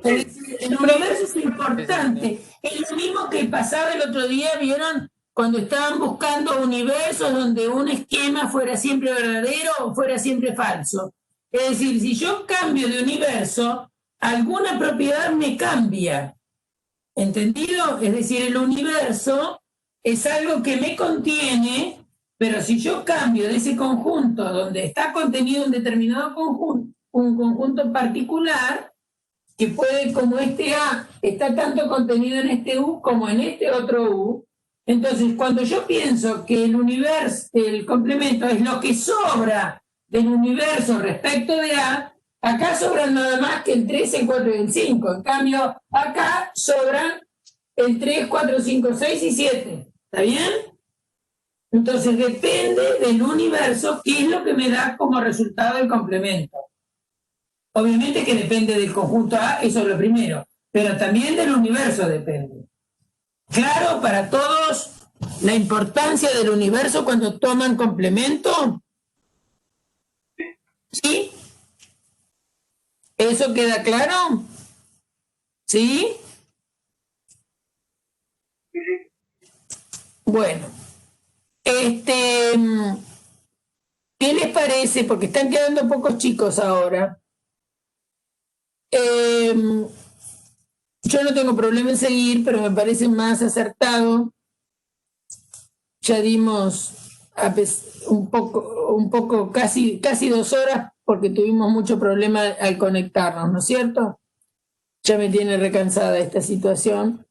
El universo es importante. Es lo mismo que pasaba el otro día, ¿vieron? Cuando estaban buscando universos donde un esquema fuera siempre verdadero o fuera siempre falso. Es decir, si yo cambio de universo, alguna propiedad me cambia. ¿Entendido? Es decir, el universo es algo que me contiene, pero si yo cambio de ese conjunto donde está contenido un determinado conjunto, un conjunto particular, que puede, como este A está tanto contenido en este U como en este otro U, entonces cuando yo pienso que el universo, el complemento es lo que sobra del universo respecto de A, acá sobran nada más que el 3, el 4 y el 5. En cambio, acá sobran el 3, 4, 5, 6 y 7. ¿Está bien? Entonces depende del universo qué es lo que me da como resultado el complemento. Obviamente que depende del conjunto A, eso es lo primero, pero también del universo depende. ¿Claro para todos la importancia del universo cuando toman complemento? ¿Sí? ¿Eso queda claro? ¿Sí? Bueno, ¿qué les parece? Porque están quedando pocos chicos ahora. Yo no tengo problema en seguir, pero me parece más acertado. Ya dimos un poco, casi 2 horas, porque tuvimos mucho problema al conectarnos, ¿no es cierto? Ya me tiene recansada esta situación.